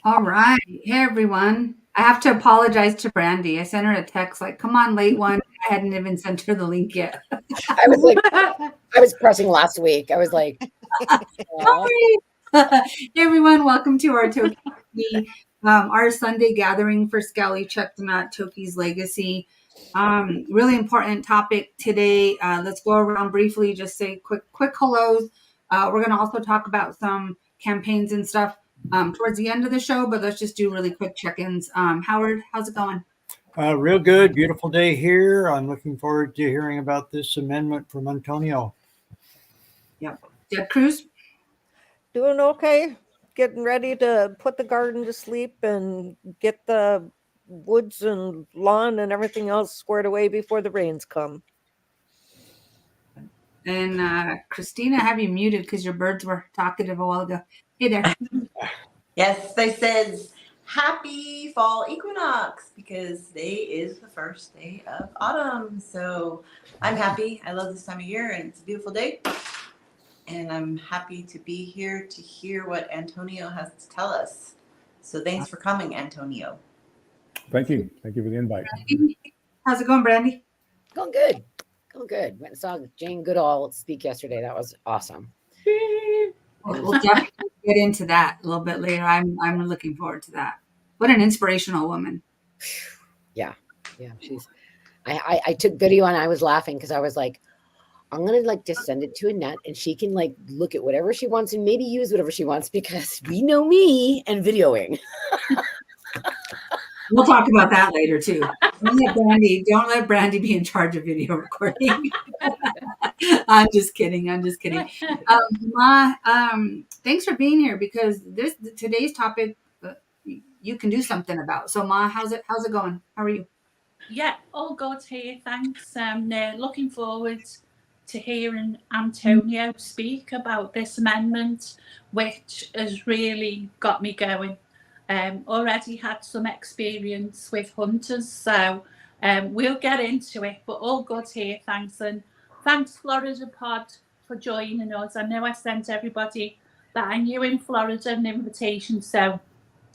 All right. Hey, everyone. I have to apologize to Brandy. I sent her a text like, come on, late one. I hadn't even sent her the link yet. I was like, I was pressing last week. I was like, Sorry. Hey, everyone. Welcome to our Toki, our Sunday gathering for Scally Chestnut, Toki's Legacy. Really important topic today. Let's go around briefly, just say quick hellos. We're going to also talk about some campaigns and stuff towards the end of the show, but let's just do really quick check-ins. Howard, how's it going? Real good. Beautiful day here. I'm looking forward to hearing about this amendment from Antonio. Yep. Deb Cruz? Doing okay. Getting ready to put the garden to sleep and get the woods and lawn and everything else squared away before the rains come. And Christina, I have you muted because your birds were talkative a while ago. Hey there. Yes, they said happy fall equinox because today is the first day of autumn. So I'm happy. I love this time of year and it's a beautiful day. And I'm happy to be here to hear what Antonio has to tell us. So thanks for coming, Antonio. Thank you. Thank you for the invite. How's it going, Brandy? going good. Going good. Went and saw Jane Goodall speak yesterday. That was awesome. We'll definitely get into that a little bit later. I'm looking forward to that. What an inspirational woman. Yeah. She's. I took video and I was laughing because I was like, I'm gonna just send it to Annette and she can look at whatever she wants and maybe use whatever she wants because we know me and videoing. We'll talk about that later too. Don't let Brandy be in charge of video recording. I'm just kidding. Ma, thanks for being here because today's topic you can do something about. So Ma, how's it going? How are you? Yeah, all good here. Thanks. Looking forward to hearing Antonio speak about this amendment, which has really got me going. Already had some experience with hunters, so we'll get into it, but all good here. Thanks. And thanks, Florida Pod, for joining us. I know I sent everybody that I knew in Florida an invitation, so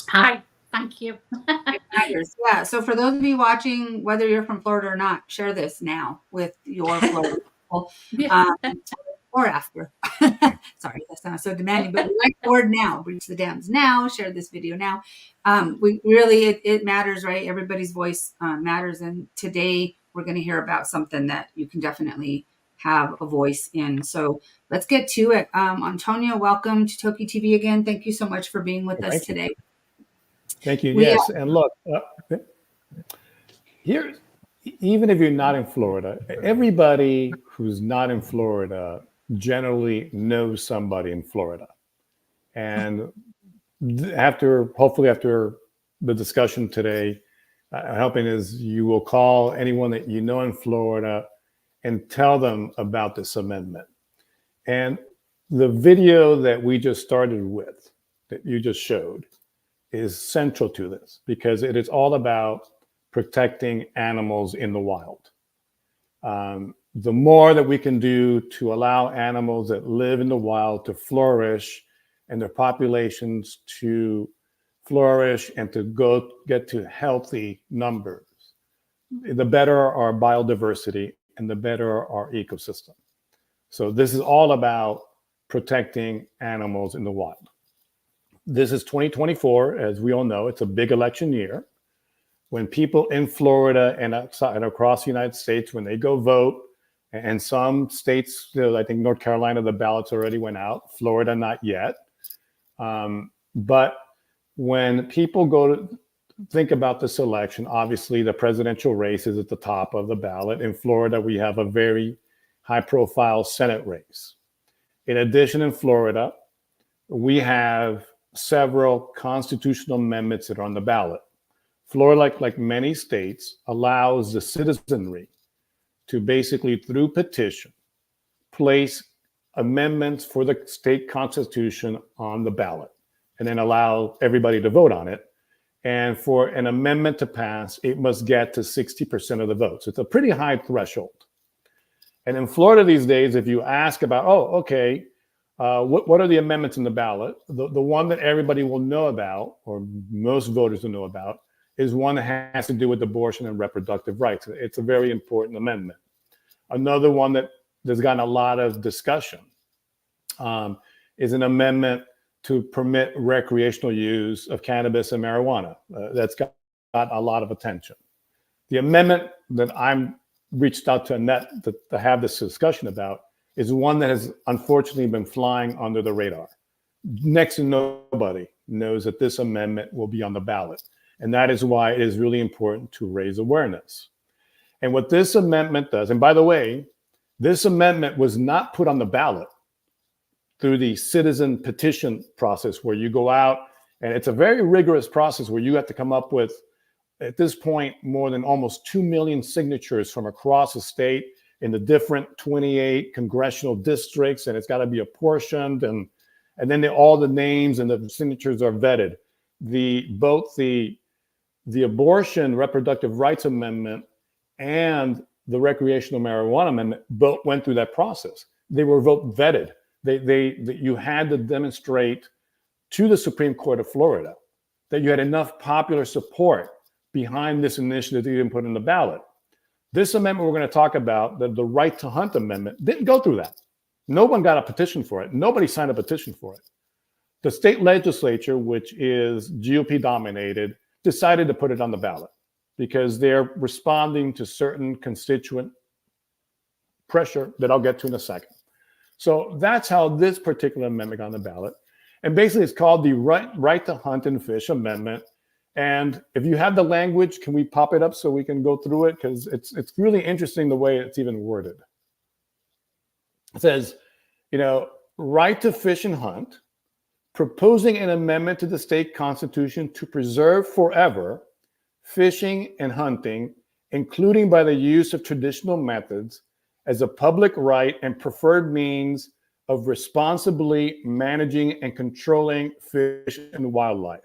hi. Thank you. Yeah. So for those of you watching, whether you're from Florida or not, share this now with your Florida people, or after. Sorry, that's not so demanding, but we like forward now. Reach the dams now. Share this video now. We really, it matters, right? Everybody's voice matters. And today we're going to hear about something that you can definitely have a voice in. So let's get to it. Antonio, welcome to TokiTV again. Thank you so much for being with us today. Thank you. Yes, and look, here, even if you're not in Florida, everybody who's not in Florida generally knows somebody in Florida. And hopefully after the discussion today, helping is you will call anyone that you know in Florida and tell them about this amendment. And the video that we just started with, that you just showed, is central to this because it is all about protecting animals in the wild. The more that we can do to allow animals that live in the wild to flourish and their populations to flourish and to get to healthy numbers, the better our biodiversity and the better our ecosystem. So this is all about protecting animals in the wild. This is 2024, as we all know. It's a big election year. When people in Florida and outside and across the United States, when they go vote, and some states, I think North Carolina, the ballots already went out. Florida, not yet. But when people go to think about this election, obviously the presidential race is at the top of the ballot. In Florida, we have a very high-profile Senate race. In addition, in Florida, we have several constitutional amendments that are on the ballot. Florida, like many states, allows the citizenry to basically, through petition, place amendments for the state constitution on the ballot and then allow everybody to vote on it. And for an amendment to pass, it must get to 60% of the votes. It's a pretty high threshold. And in Florida these days, if you ask about, what are the amendments in the ballot? The one that everybody will know about, or most voters will know about, is one that has to do with abortion and reproductive rights. It's a very important amendment. Another one that has gotten a lot of discussion is an amendment to permit recreational use of cannabis and marijuana. That's got a lot of attention. The amendment that I'm reached out to Annette to have this discussion about is one that has unfortunately been flying under the radar. Next to nobody knows that this amendment will be on the ballot. And that is why it is really important to raise awareness. And what this amendment does, and by the way, this amendment was not put on the ballot through the citizen petition process where you go out, and it's a very rigorous process where you have to come up with, at this point, more than almost 2 million signatures from across the state in the different 28 congressional districts, and it's got to be apportioned, and then all the names and the signatures are vetted. Both the abortion reproductive rights amendment and the recreational marijuana amendment both went through that process. They were vote vetted. You had to demonstrate to the Supreme Court of Florida that you had enough popular support behind this initiative that you didn't put in the ballot. This amendment we're going to talk about, the Right to Hunt amendment, didn't go through that. No one got a petition for it. Nobody signed a petition for it. The state legislature, which is GOP dominated, decided to put it on the ballot because they're responding to certain constituent pressure that I'll get to in a second. So that's how this particular amendment got on the ballot. And basically it's called the Right to Hunt and Fish Amendment. And if you have the language, can we pop it up so we can go through it? Because it's really interesting the way it's even worded. It says, right to fish and hunt, proposing an amendment to the state constitution to preserve forever fishing and hunting, including by the use of traditional methods, as a public right and preferred means of responsibly managing and controlling fish and wildlife.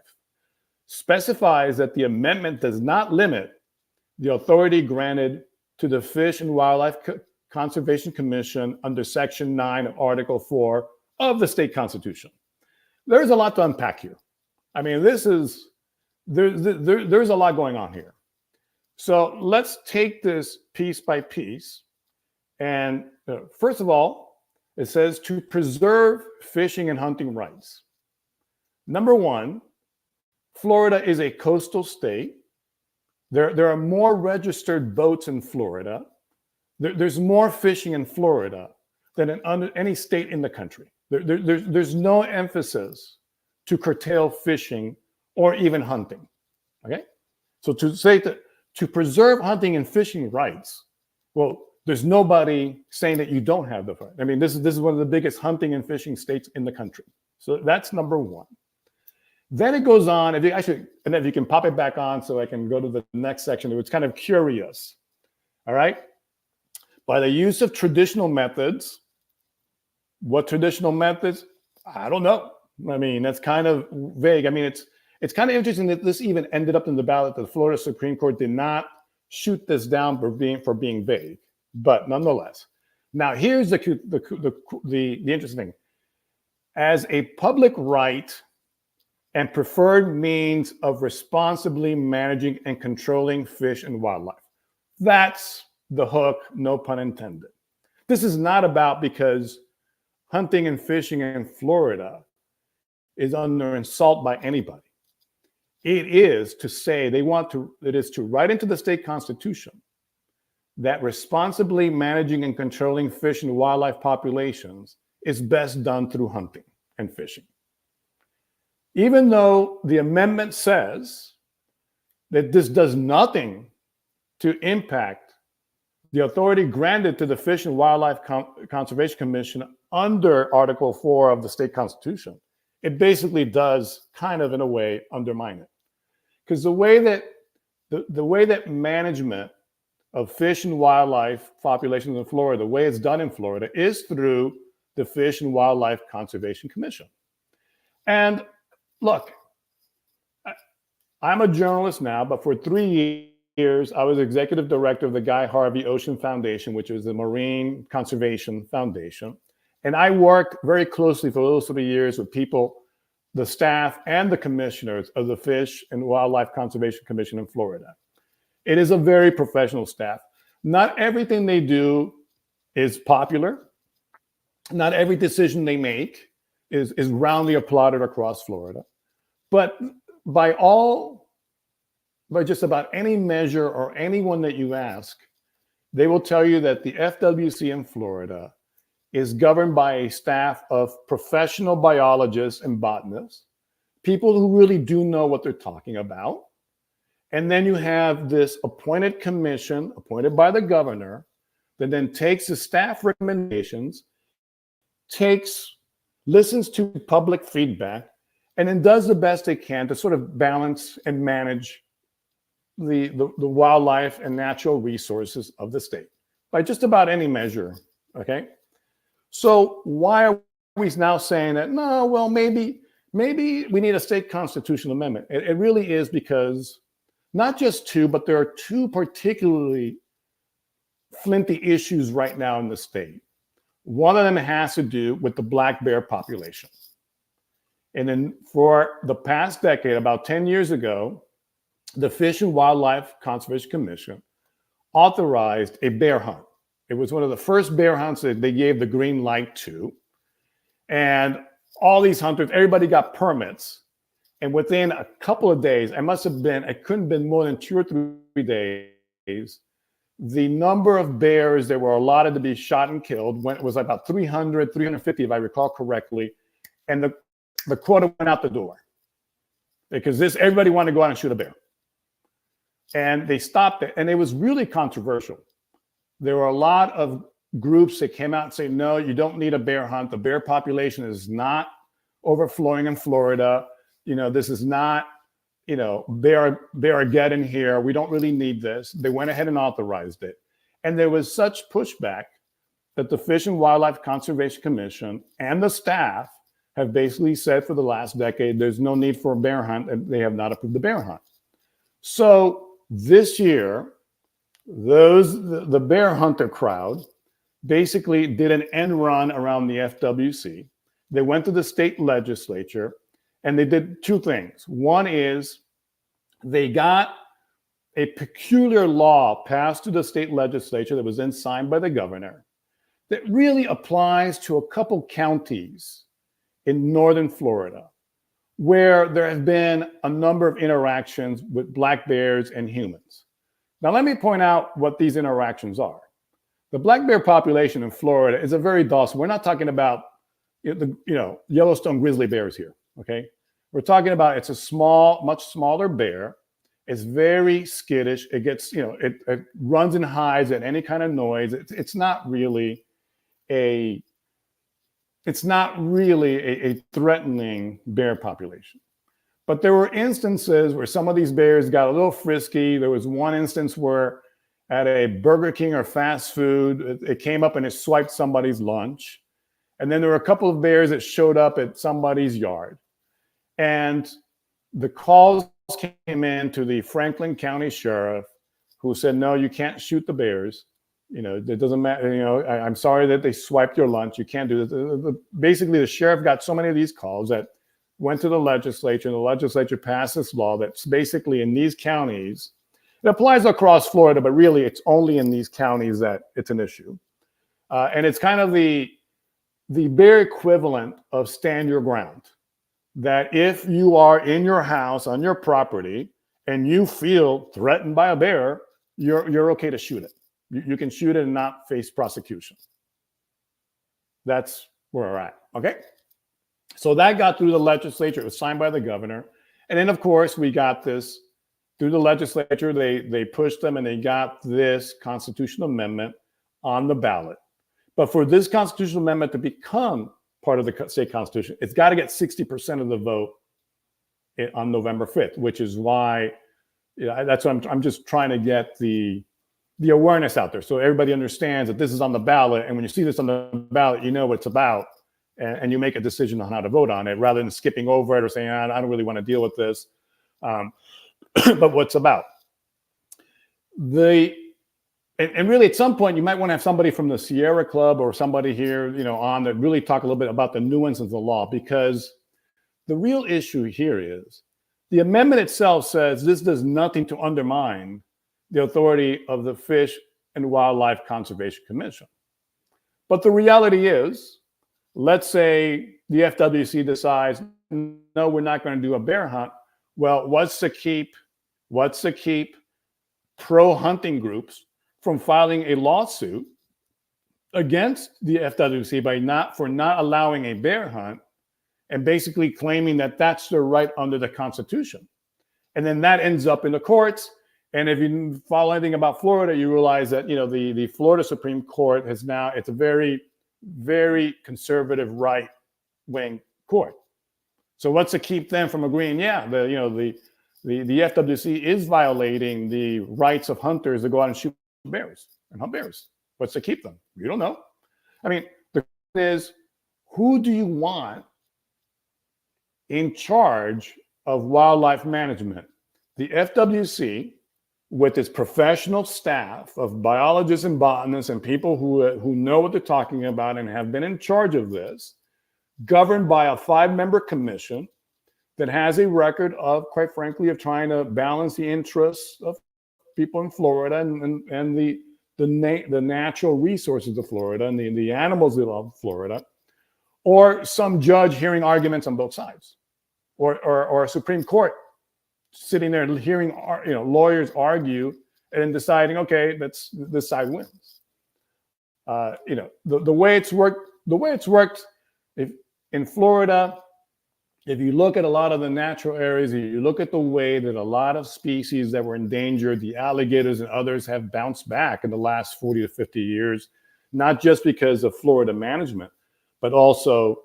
Specifies that the amendment does not limit the authority granted to the Fish and Wildlife Conservation Commission under Section 9 of Article 4 of the state constitution. There's a lot to unpack here. I mean, there's a lot going on here. So let's take this piece by piece. And first of all, it says to preserve fishing and hunting rights. Number one, Florida is a coastal state. There are more registered boats in Florida. There's more fishing in Florida than in any state in the country. There's no emphasis to curtail fishing or even hunting. Okay, so to say that to preserve hunting and fishing rights, well, there's nobody saying that you don't have the right. I mean, this is one of the biggest hunting and fishing states in the country. So that's number one. Then it goes on, and if you can pop it back on so I can go to the next section, it's kind of curious. All right. By the use of traditional methods. What traditional methods? I don't know. I mean, that's kind of vague. I mean, it's kind of interesting that this even ended up in the ballot. The Florida Supreme Court did not shoot this down for being vague, but nonetheless. Now, here's the interesting thing. As a public right and preferred means of responsibly managing and controlling fish and wildlife. That's the hook, no pun intended. This is not about because hunting and fishing in Florida is under assault by anybody. It is to say it is to write into the state constitution that responsibly managing and controlling fish and wildlife populations is best done through hunting and fishing. Even though the amendment says that this does nothing to impact the authority granted to the Fish and Wildlife Conservation Commission under Article 4 of the state constitution, it basically does kind of, in a way, undermine it. Because the way that management of fish and wildlife populations in Florida, the way it's done in Florida, is through the Fish and Wildlife Conservation Commission. And look, I'm a journalist now, but for 3 years, I was executive director of the Guy Harvey Ocean Foundation, which is the Marine Conservation Foundation. And I worked very closely for those 3 years with people, the staff and the commissioners of the Fish and Wildlife Conservation Commission in Florida. It is a very professional staff. Not everything they do is popular. Not every decision they make is roundly applauded across Florida. But by just about any measure or anyone that you ask, they will tell you that the FWC in Florida is governed by a staff of professional biologists and botanists, people who really do know what they're talking about. And then you have this appointed commission appointed by the governor that then takes the staff recommendations, listens to public feedback, and then does the best they can to sort of balance and manage the wildlife and natural resources of the state by just about any measure, okay? So why are we now saying that, no, well, maybe we need a state constitutional amendment? It really is because not just two, but there are two particularly flinty issues right now in the state. One of them has to do with the black bear population. And then for the past decade, about 10 years ago, the Fish and Wildlife Conservation Commission authorized a bear hunt. It was one of the first bear hunts that they gave the green light to. And all these hunters, everybody got permits. And within a couple of days, it couldn't have been more than 2 or 3 days, the number of bears that were allotted to be shot and killed was about 300, 350, if I recall correctly. And the quota went out the door because everybody wanted to go out and shoot a bear. And they stopped it. And it was really controversial. There were a lot of groups that came out and say, no, you don't need a bear hunt. The bear population is not overflowing in Florida. This is not, Bear-Armageddon here. We don't really need this. They went ahead and authorized it. And there was such pushback that the Fish and Wildlife Conservation Commission and the staff have basically said for the last decade, there's no need for a bear hunt, and they have not approved the bear hunt. So this year, the bear hunter crowd basically did an end run around the FWC. They went to the state legislature and they did two things. One is they got a peculiar law passed to the state legislature that was then signed by the governor that really applies to a couple counties in northern Florida where there have been a number of interactions with black bears and humans. Now, let me point out what these interactions are. The black bear population in Florida is a very docile. We're not talking about Yellowstone grizzly bears here, okay? We're talking about it's a small, much smaller bear. It's very skittish. It gets, it runs and hides at any kind of noise. It's not really a threatening bear population. But there were instances where some of these bears got a little frisky. There was one instance where at a Burger King or fast food, it came up and it swiped somebody's lunch. And then there were a couple of bears that showed up at somebody's yard. And the calls came in to the Franklin County Sheriff, who said, no, you can't shoot the bears. It doesn't matter. I'm sorry that they swiped your lunch. You can't do this. Basically, the sheriff got so many of these calls that went to the legislature, and the legislature passed this law that's basically in these counties. It applies across Florida, but really it's only in these counties that it's an issue. And it's kind of the bear equivalent of stand your ground. That if you are in your house, on your property, and you feel threatened by a bear, you're okay to shoot it. You can shoot it and not face prosecution. That's where we're at, okay? So that got through the legislature. It was signed by the governor. And then, of course, we got this through the legislature. They pushed them and they got this constitutional amendment on the ballot. But for this constitutional amendment to become part of the state constitution, it's got to get 60% of the vote on November 5th, which is why that's what I'm just trying to get the awareness out there so everybody understands that this is on the ballot. And when you see this on the ballot, you know what it's about. And you make a decision on how to vote on it rather than skipping over it or saying, I don't really want to deal with this. But what's about. The and really at some point you might want to have somebody from the Sierra Club or somebody here, on that really talk a little bit about the nuances of the law, because the real issue here is the amendment itself says this does nothing to undermine the authority of the Fish and Wildlife Conservation Commission. But the reality is, let's say the FWC decides, no, we're not going to do a bear hunt. Well, what's to keep pro-hunting groups from filing a lawsuit against the FWC for not allowing a bear hunt, and basically claiming that that's their right under the Constitution? And then that ends up in the courts. And if you follow anything about Florida, you realize that the Florida Supreme Court it's a very, very conservative right-wing court. So what's to keep them from agreeing? Yeah, the FWC is violating the rights of hunters to go out and shoot bears and hunt bears. What's to keep them? You don't know. I mean, the question is, who do you want in charge of wildlife management? The FWC, with its professional staff of biologists and botanists and people who know what they're talking about and have been in charge of this, governed by a 5-member commission that has a record of, quite frankly, of trying to balance the interests of people in Florida and the natural resources of Florida and the animals of Florida, or some judge hearing arguments on both sides, or a Supreme Court sitting there hearing lawyers argue and deciding, okay, this side wins. The way it's worked, if in Florida, if you look at a lot of the natural areas, you look at the way that a lot of species that were endangered, the alligators and others, have bounced back in the last 40 to 50 years, not just because of Florida management, but also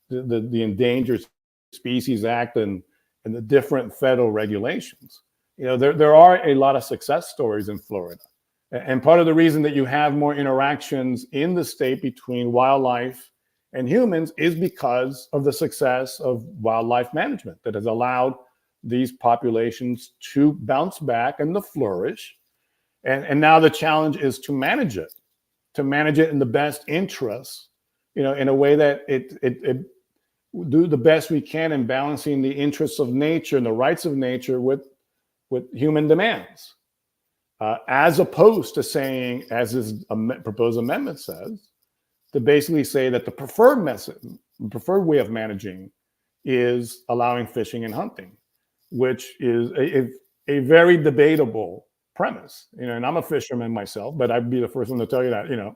the Endangered Species Act and the different federal regulations. There are a lot of success stories in Florida. And part of the reason that you have more interactions in the state between wildlife and humans is because of the success of wildlife management that has allowed these populations to bounce back and to flourish. And now the challenge is to manage it in the best interests, in a way that it do the best we can in balancing the interests of nature and the rights of nature with human demands, as opposed to saying, as this proposed amendment says, to basically say that the preferred way of managing is allowing fishing and hunting, which is a very debatable premise. And I'm a fisherman myself, but I'd be the first one to tell you that,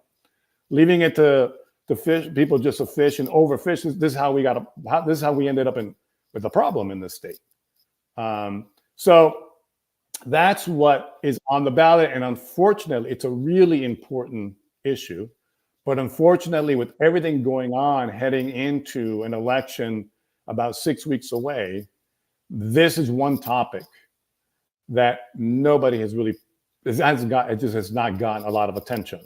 leaving it to fish people just to fish and overfish. This is how we ended up with a problem in this state. So that's what is on the ballot, and unfortunately, it's a really important issue. But unfortunately, with everything going on heading into an election about 6 weeks away, this is one topic that nobody has really it just has not gotten a lot of attention.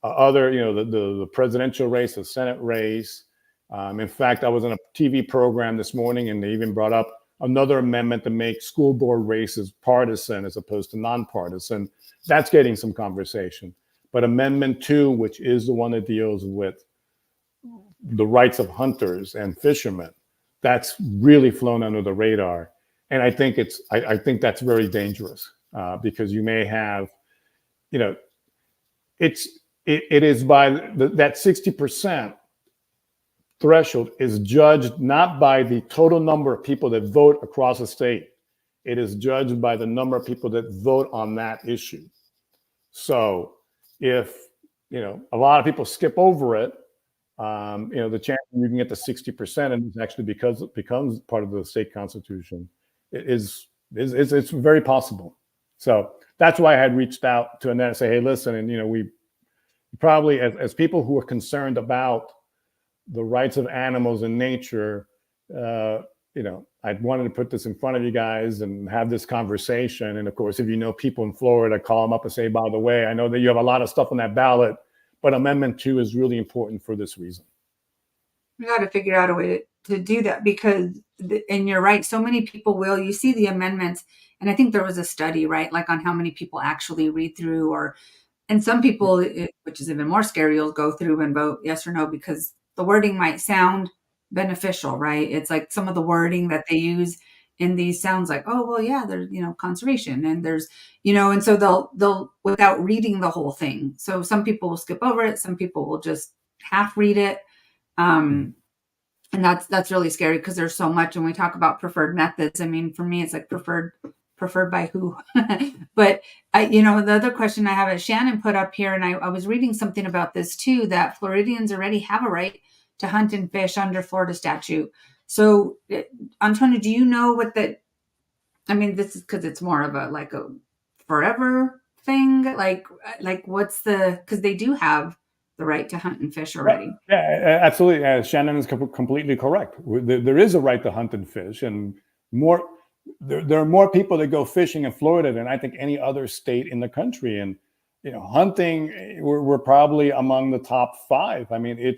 The presidential race, the Senate race. In fact, I was on a TV program this morning, and they even brought up another amendment to make school board races partisan as opposed to nonpartisan. That's getting some conversation. But Amendment 2, which is the one that deals with the rights of hunters and fishermen, that's really flown under the radar. And I think that's very dangerous, because you may have, it is by that 60% threshold is judged not by the total number of people that vote across the state. It is judged by the number of people that vote on that issue. So if a lot of people skip over it, the chance you can get to 60% and it's actually because it becomes part of the state constitution it's very possible. So that's why I had reached out to Annette and say, hey, listen, and we probably as people who are concerned about the rights of animals in nature, I wanted to put this in front of you guys and have this conversation. And of course, if you know people in Florida, call them up and say, by the way, I know that you have a lot of stuff on that ballot, but Amendment 2 is really important for this reason. We got to figure out a way to do that, because, and you're right, so many people you see the amendments, and I think there was a study, right, like on how many people actually read through or And some people, which is even more scary, you'll go through and vote yes or no because the wording might sound beneficial, right? It's like some of the wording that they use in these sounds like, oh, well, yeah, there's, conservation and there's, and so they'll without reading the whole thing. So some people will skip over it. Some people will just half read it. And that's really scary because there's so much. And we talk about preferred methods. I mean, for me, it's like preferred by who? But the other question I have is Shannon put up here, and I was reading something about this too, that Floridians already have a right to hunt and fish under Florida statute. So, Antonio, do you know what that? I mean, this is because it's more of a forever thing. Like what's because they do have the right to hunt and fish already. Yeah, absolutely. Shannon is completely correct. There is a right to hunt and fish, and there are more people that go fishing in Florida than I think any other state in the country. And hunting, we're probably among the top 5. I mean,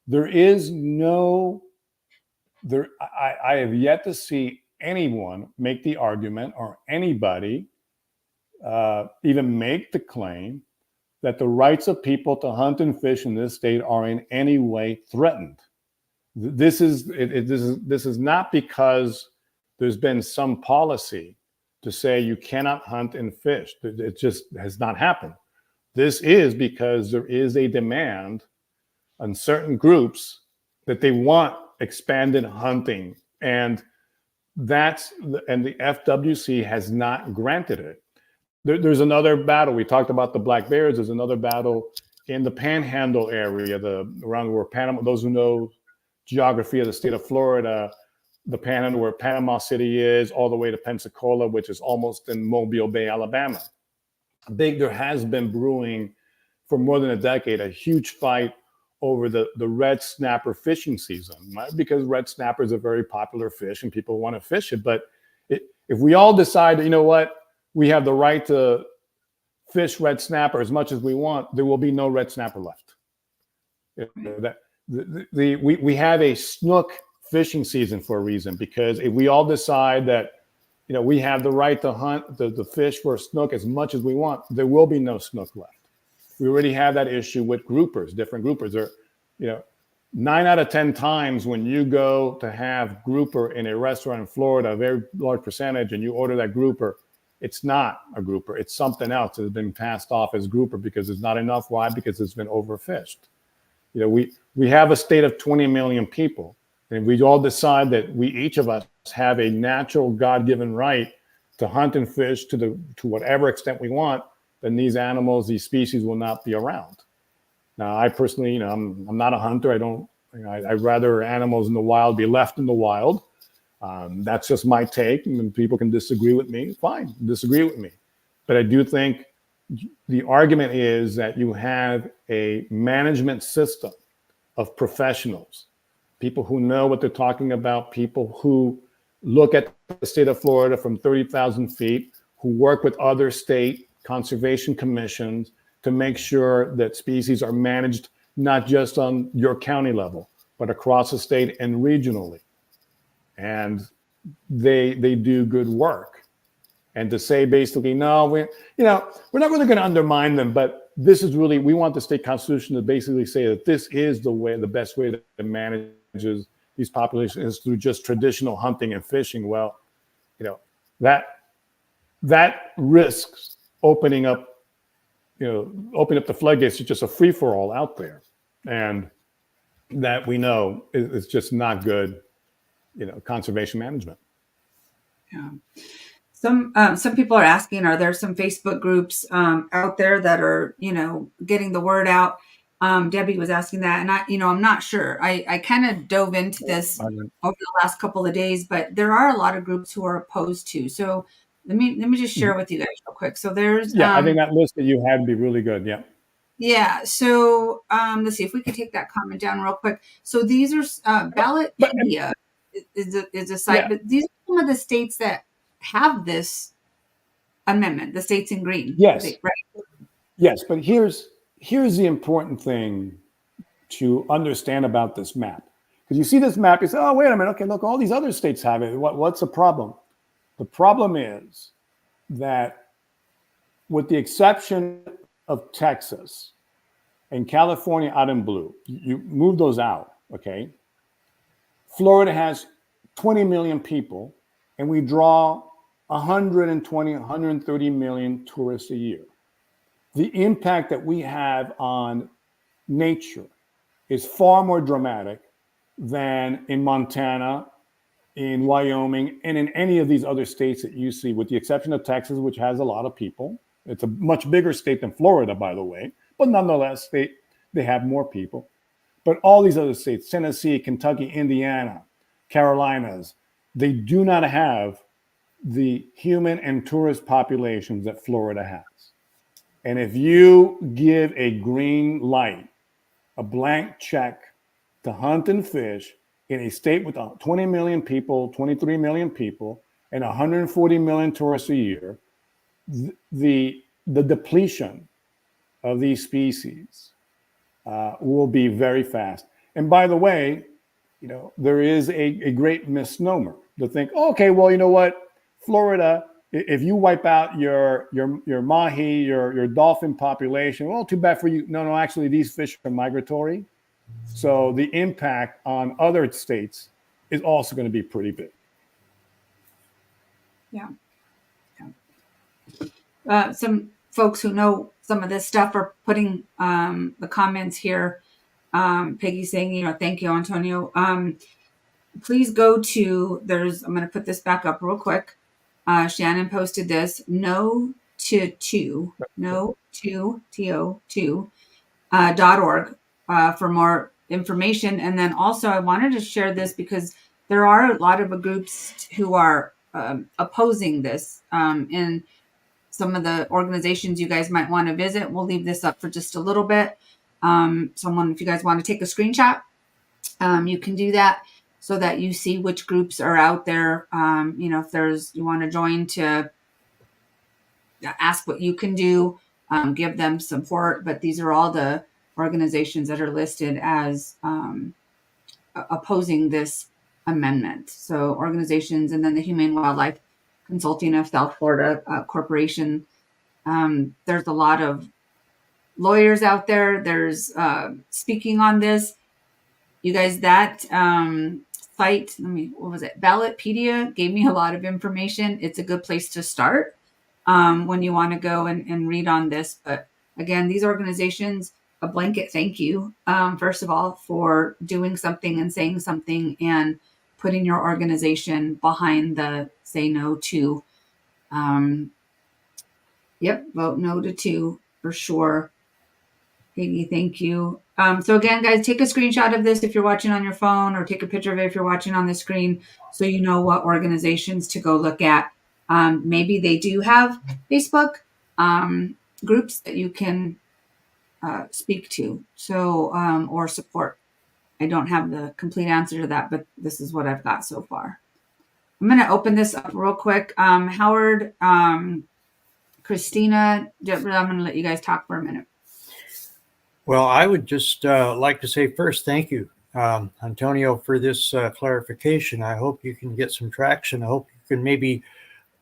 there is no there. I have yet to see anyone make the argument or anybody even make the claim that the rights of people to hunt and fish in this state are in any way threatened. This is not because there's been some policy to say you cannot hunt and fish. It just has not happened. This is because there is a demand on certain groups that they want expanded hunting, and the FWC has not granted it. There's another battle. We talked about the black bears. There's another battle in the Panhandle area, around where Panama. Those who know geography of the state of Florida, the Panhandle, where Panama City is, all the way to Pensacola, which is almost in Mobile Bay, Alabama. There has been brewing for more than a decade a huge fight over the red snapper fishing season, right? Because red snapper is a very popular fish and people want to fish it. But if we all decide, you know what, we have the right to fish red snapper as much as we want, there will be no red snapper left. We have a snook fishing season for a reason, because if we all decide that we have the right to hunt the fish for snook as much as we want, there will be no snook left. We already have that issue with groupers, different groupers. 9 out of 10 times when you go to have grouper in a restaurant in Florida, a very large percentage, and you order that grouper, it's not a grouper. It's something else that has been passed off as grouper because there's not enough. Why? Because it's been overfished. We have a state of 20 million people, and we all decide that each of us have a natural God-given right to hunt and fish to whatever extent we want, then these animals, these species will not be around. Now, I personally, I'm not a hunter. I'd rather animals in the wild be left in the wild. That's just my take, and people can disagree with me. Fine, disagree with me. But I do think the argument is that you have a management system of professionals, people who know what they're talking about, people who look at the state of Florida from 30,000 feet, who work with other state conservation commissions to make sure that species are managed not just on your county level, but across the state and regionally. And they do good work. And to say basically, no, we're not really going to undermine them, but this is really, we want the state constitution to basically say that this is the best way to manage these populations is through just traditional hunting and fishing. Well, that risks opening up the floodgates to just a free-for-all out there. And that we know is just not good, conservation management. Yeah. Some people are asking, are there some Facebook groups out there that are, getting the word out? Debbie was asking that, and I'm not sure. I kind of dove into this over the last couple of days, but there are a lot of groups who are opposed to. So let me just share with you guys real quick. So there's I think that list that you had would be really good. Yeah. Yeah. So let's see if we could take that comment down real quick. So these are Ballotpedia is a site, but these are some of the states that have this amendment. The states in green. Yes. Right. Yes, but here's the important thing to understand about this map. Because you see this map, you say, oh, wait a minute. Okay, look, all these other states have it. What's the problem? The problem is that with the exception of Texas and California out in blue, you move those out, okay? Florida has 20 million people, and we draw 120, 130 million tourists a year. The impact that we have on nature is far more dramatic than in Montana, in Wyoming, and in any of these other states that you see, with the exception of Texas, which has a lot of people. It's a much bigger state than Florida, by the way, but nonetheless, they have more people. But all these other states, Tennessee, Kentucky, Indiana, Carolinas, they do not have the human and tourist populations that Florida has. And if you give a green light, a blank check to hunt and fish in a state with 20 million people, 23 million people, and 140 million tourists a year, the depletion of these species will be very fast. And by the way, there is a great misnomer to think, oh, okay, well, you know what, Florida, if you wipe out your mahi, your dolphin population, well, too bad for you. No, actually, these fish are migratory. So the impact on other states is also going to be pretty big. Yeah. Some folks who know some of this stuff are putting the comments here. Peggy saying, thank you, Antonio. Please go to, I'm going to put this back up real quick. Shannon posted this, .org for more information. And then also I wanted to share this because there are a lot of groups who are opposing this, and some of the organizations you guys might want to visit. We'll leave this up for just a little bit. If you guys want to take a screenshot, you can do that so that you see which groups are out there. If you want to join to ask what you can do, give them support. But these are all the organizations that are listed as opposing this amendment. So organizations, and then the Humane Wildlife Consulting of South Florida Corporation. There's a lot of lawyers out there. There's speaking on this. You guys, that site, what was it? Ballotpedia gave me a lot of information. It's a good place to start when you want to go and read on this. But again, these organizations, a blanket thank you, first of all, for doing something and saying something and putting your organization behind the say no to. Vote no to 2 for sure. Katie, thank you. So again, guys, take a screenshot of this if you're watching on your phone, or take a picture of it if you're watching on the screen, so you know what organizations to go look at. Maybe they do have Facebook groups that you can speak to, or support. I don't have the complete answer to that, but this is what I've got so far. I'm going to open this up real quick. Howard, Christina, Deborah, I'm going to let you guys talk for a minute. Well, I would just like to say first, thank you, Antonio, for this clarification. I hope you can get some traction. I hope you can maybe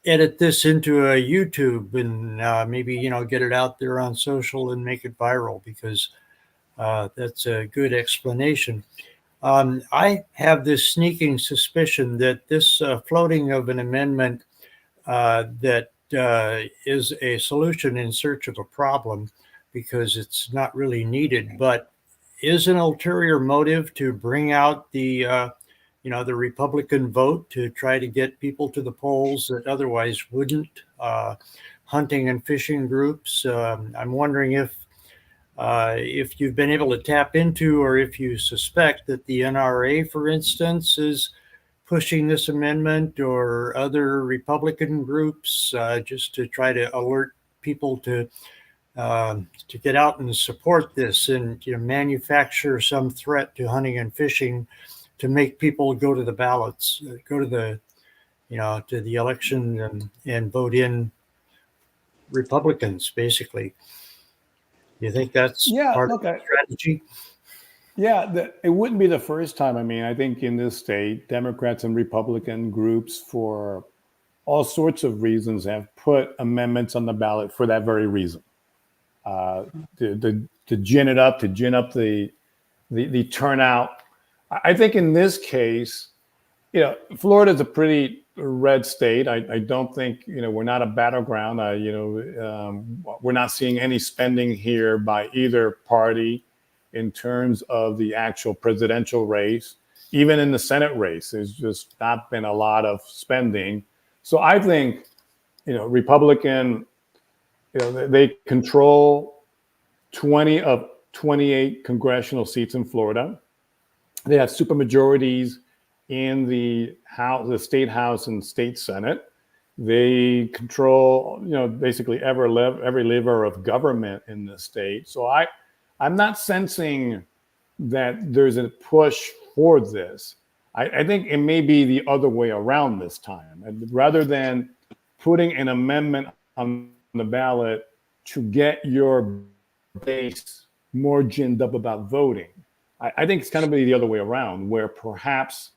edit this into a YouTube and maybe, get it out there on social and make it viral, because that's a good explanation. I have this sneaking suspicion that this floating of an amendment that is a solution in search of a problem, because it's not really needed, but is an ulterior motive to bring out the Republican vote, to try to get people to the polls that otherwise wouldn't, hunting and fishing groups. I'm wondering if you've been able to tap into, or if you suspect that the NRA, for instance, is pushing this amendment, or other Republican groups, just to try to alert people to get out and support this, and manufacture some threat to hunting and fishing to make people go to the ballots, go to the to the election and vote in Republicans, basically. Do you think that's part of the strategy? Yeah, it wouldn't be the first time. I think in this state, Democrats and Republican groups, for all sorts of reasons, have put amendments on the ballot for that very reason. to gin it up, to gin up the turnout. I think in this case, Florida is a pretty red state. I don't think, we're not a battleground. We're not seeing any spending here by either party in terms of the actual presidential race. Even in the Senate race, there's just not been a lot of spending. So I think, Republican, they control 20 of 28 congressional seats in Florida. They have supermajorities in the House, the state House and state Senate. They control, basically every lever of government in the state. So I'm not sensing that there's a push for this. I think it may be the other way around this time. And rather than putting an amendment on the ballot to get your base more ginned up about voting, I think it's kind of be the other way around, where perhaps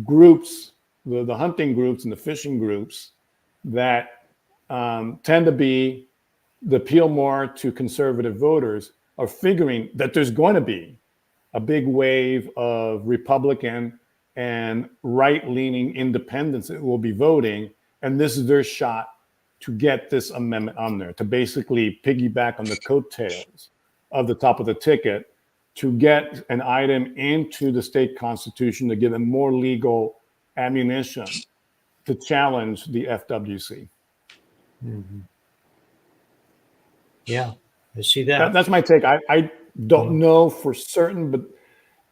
groups, the hunting groups and the fishing groups that tend to appeal more to conservative voters, are figuring that there's going to be a big wave of Republican and right-leaning independents that will be voting, and this is their shot to get this amendment on there, to basically piggyback on the coattails of the top of the ticket, to get an item into the state constitution to give them more legal ammunition to challenge the FWC. Mm-hmm. Yeah, I see that. That's my take. I don't know for certain, but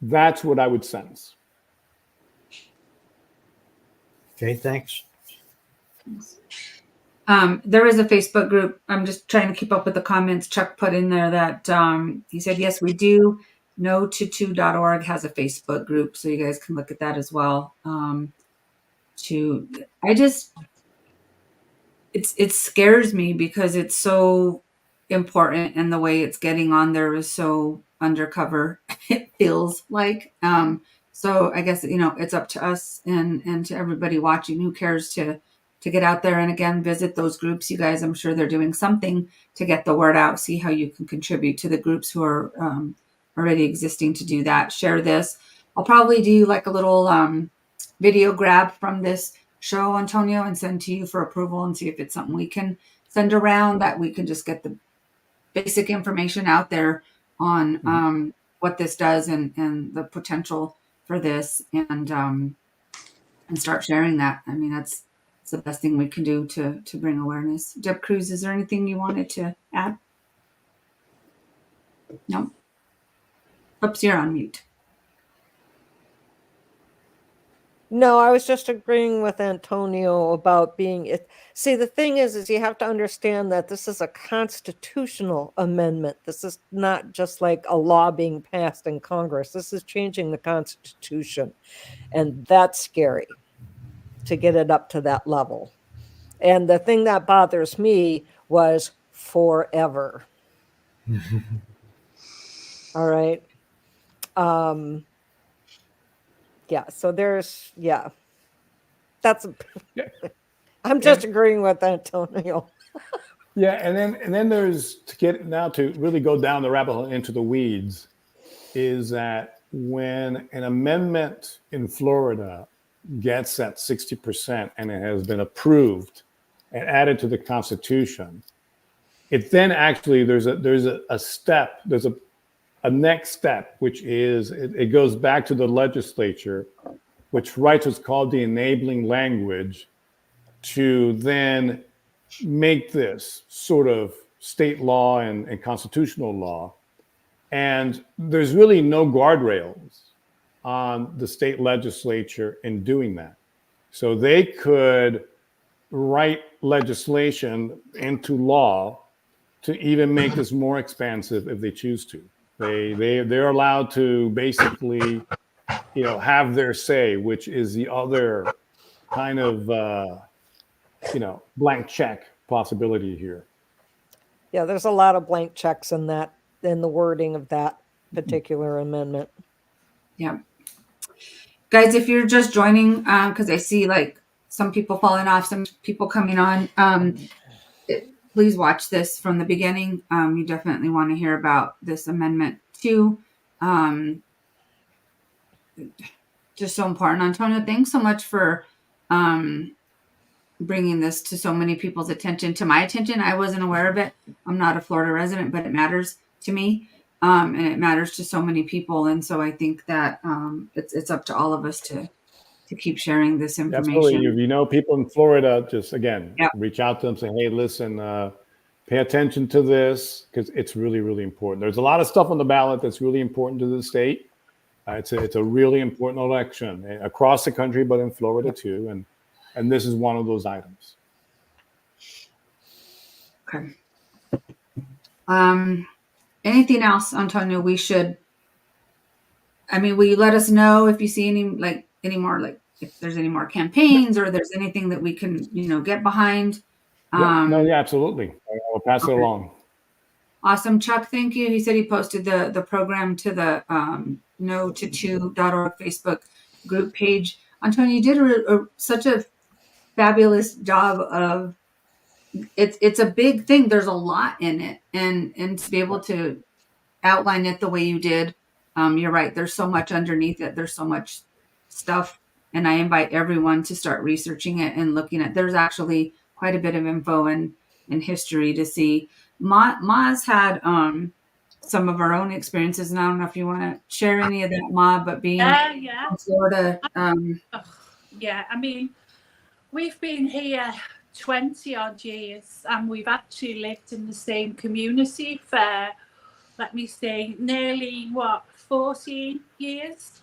that's what I would sense. Okay, thanks. There is a Facebook group. I'm just trying to keep up with the comments Chuck put in there that he said, yes, we do. No22.org has a Facebook group, so you guys can look at that as well. It scares me because it's so important, and the way it's getting on there is so undercover. It feels like. So I guess it's up to us and to everybody watching who cares to get out there and again visit those groups. You guys, I'm sure they're doing something to get the word out. See how you can contribute to the groups who are already existing to do that. Share this. I'll probably do like a little video grab from this show, Antonio, and send to you for approval and see if it's something we can send around, that we can just get the basic information out there on what this does and the potential for this, and start sharing that. I mean, that's the best thing we can do to bring awareness. Deb Cruz, is there anything you wanted to add? No. Oops, you're on mute. No, I was just agreeing with Antonio about being it. See, the thing is you have to understand that this is a constitutional amendment. This is not just like a law being passed in Congress. This is changing the Constitution. And that's scary to get it up to that level. And the thing that bothers me was forever. All right. Yeah, so there's, that's, I'm just agreeing with Antonio. Yeah, and then there's, to really go down the rabbit hole into the weeds, is that when an amendment in Florida gets that 60% and it has been approved and added to the Constitution, it then actually there's a step, there's a next step, which is it goes back to the legislature, which writes what's called the enabling language, to then make this sort of state law and constitutional law. And there's really no guardrails on the state legislature in doing that. So they could write legislation into law to even make this more expansive if they choose to. They're allowed to basically, have their say, which is the other kind of, blank check possibility here. Yeah, there's a lot of blank checks in the wording of that particular amendment. Yeah. Guys, if you're just joining, because I see like some people falling off, some people coming on, please watch this from the beginning. You definitely want to hear about this amendment too. Just so important. Antonio, thanks so much for bringing this to so many people's attention, to my attention. I wasn't aware of it. I'm not a Florida resident, but it matters to me. And it matters to so many people. And so I think that it's up to all of us to keep sharing this information. Absolutely. If you know people in Florida, just again, Yep. reach out to them, say, hey, listen, pay attention to this because it's really, really important. There's a lot of stuff on the ballot that's really important to the state. It's a really important election across the country, but in Florida too. And this is one of those items. Okay. Anything else, Antonio? Will you let us know if you see any more, if there's any more campaigns or there's anything that we can, get behind? Yeah, absolutely. I'll pass it along. Awesome. Chuck, thank you. He said he posted the program to the no2two.org Facebook group page. Antonio, you did such a fabulous job of it's a big thing. There's a lot in it, and to be able to outline it the way you did, you're right. There's so much underneath it. There's so much stuff, and I invite everyone to start researching it and looking at. There's actually quite a bit of info and history to see. Ma's had some of our own experiences, and I don't know if you want to share any of that, Ma. But being in Florida, we've been here 20 odd years, and we've actually lived in the same community for, let me say, nearly 14 years,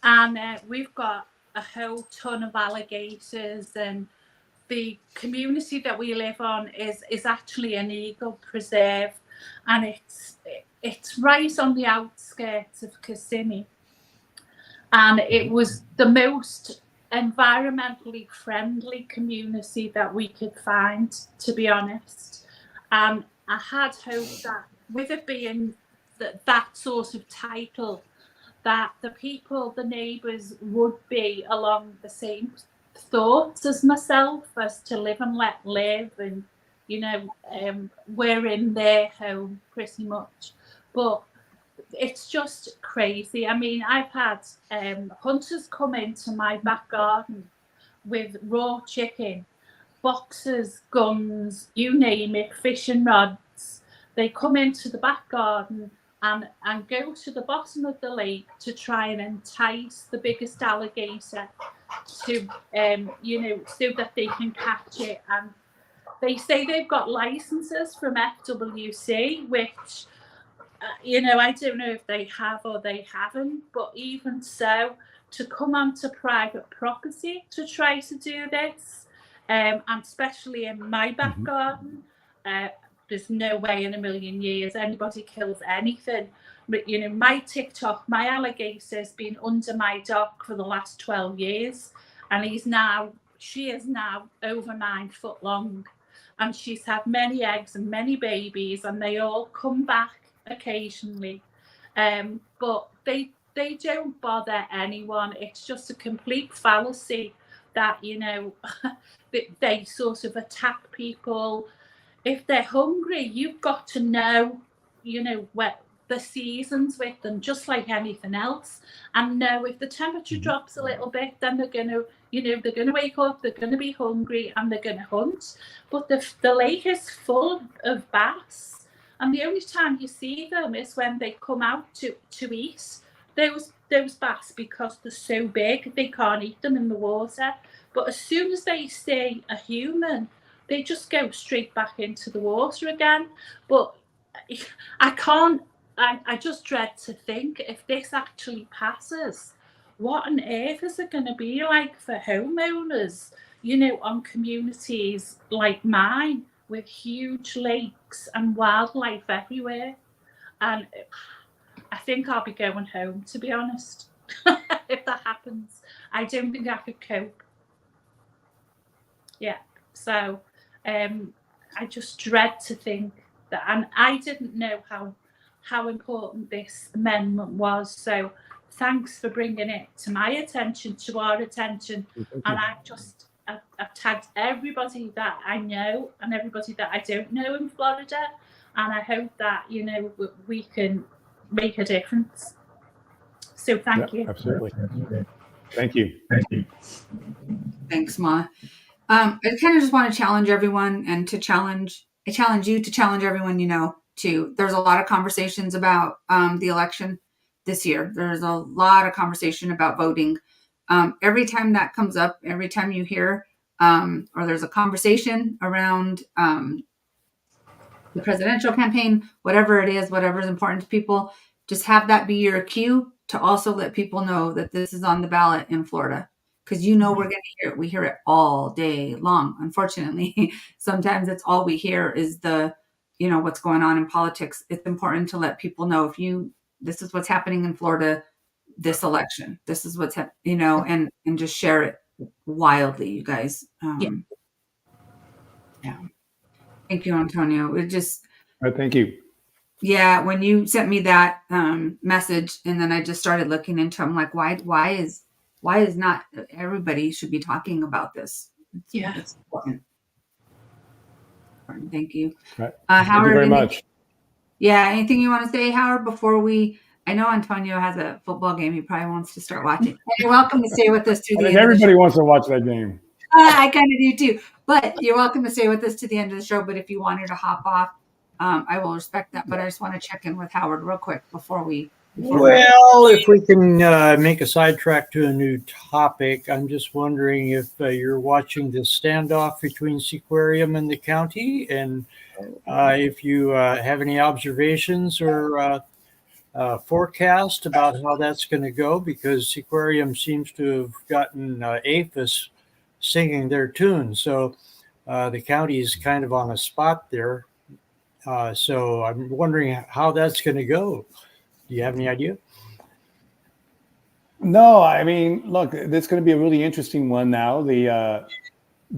and we've got a whole ton of alligators, and the community that we live on is actually an eagle preserve, and it's right on the outskirts of Kissimmee, and it was the most environmentally friendly community that we could find, to be honest. I had hoped that with it being that sort of title, that the neighbours would be along the same thoughts as myself, as to live and let live, and we're in their home pretty much. But it's just crazy. I've had hunters come into my back garden with raw chicken, boxes, guns, you name it, fishing rods. They come into the back garden and go to the bottom of the lake to try and entice the biggest alligator to, so that they can catch it. And they say they've got licenses from FWC, which I don't know if they have or they haven't, but even so, to come onto private property to try to do this, and especially in my back garden, there's no way in a million years anybody kills anything. But my TikTok, my alligator's been under my dock for the last 12 years, and she is now over 9 foot long, and she's had many eggs and many babies, and they all come back occasionally, but they don't bother anyone. It's just a complete fallacy that they sort of attack people. If they're hungry, you've got to know what the seasons with them, just like anything else, and know if the temperature drops a little bit, then they're going to they're going to wake up, they're going to be hungry, and they're going to hunt. But the lake is full of bass, and the only time you see them is when they come out to eat those bass, because they're so big they can't eat them in the water. But as soon as they see a human, they just go straight back into the water again. But I just dread to think, if this actually passes, what on earth is it going to be like for homeowners, on communities like mine with huge lakes and wildlife everywhere? And I think I'll be going home, to be honest. If that happens, I don't think I could cope. Yeah, so I just dread to think that, and I didn't know how important this amendment was. So thanks for bringing it to my attention, to our attention. And I've tagged everybody that I know and everybody that I don't know in Florida, and I hope that we can make a difference. So thank you. Absolutely. Thank you. Thanks, Ma. I kind of just want to challenge everyone and I challenge you to challenge everyone, too. There's a lot of conversations about the election this year. There's a lot of conversation about voting. Every time that comes up, every time you hear or there's a conversation around the presidential campaign, whatever it is, whatever is important to people, just have that be your cue to also let people know that this is on the ballot in Florida. Because we're going to hear it. We hear it all day long. Unfortunately, sometimes it's all we hear is what's going on in politics. It's important to let people know this is what's happening in Florida this election. This is what's and just share it wildly, you guys. Yeah. Thank you, Antonio. Thank you. Yeah, when you sent me that message, and then I just started looking into, I'm like, why is not everybody should be talking about this? It's important. Thank you, Right. Howard. Thank you very much. Yeah, anything you want to say, Howard? Before I know Antonio has a football game. He probably wants to start watching. You're welcome to stay with us to the end. Everybody wants to watch that game. I kind of do too. But you're welcome to stay with us to the end of the show. But if you wanted to hop off, I will respect that. But I just want to check in with Howard real quick before we. Well, if we can make a sidetrack to a new topic, I'm just wondering if you're watching the standoff between Seaquarium and the county, and if you have any observations or forecast about how that's going to go, because Seaquarium seems to have gotten APHIS singing their tune. So the county is kind of on a spot there. So I'm wondering how that's going to go. Do you have any idea? No, I mean, look, this is going to be a really interesting one now. The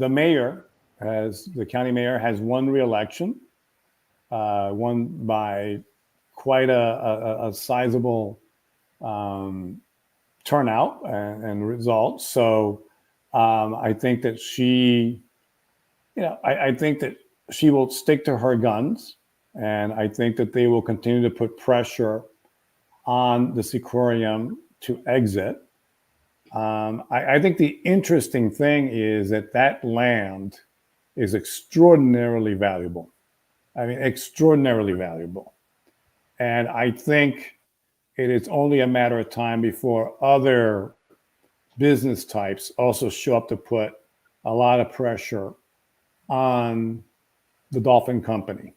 county mayor has won re-election, won by quite a sizable turnout and result. So I think that I think that she will stick to her guns, and I think that they will continue to put pressure on the Seaquarium to exit. I think the interesting thing is that land is extraordinarily valuable. I mean, extraordinarily valuable. And I think it is only a matter of time before other business types also show up to put a lot of pressure on the Dolphin Company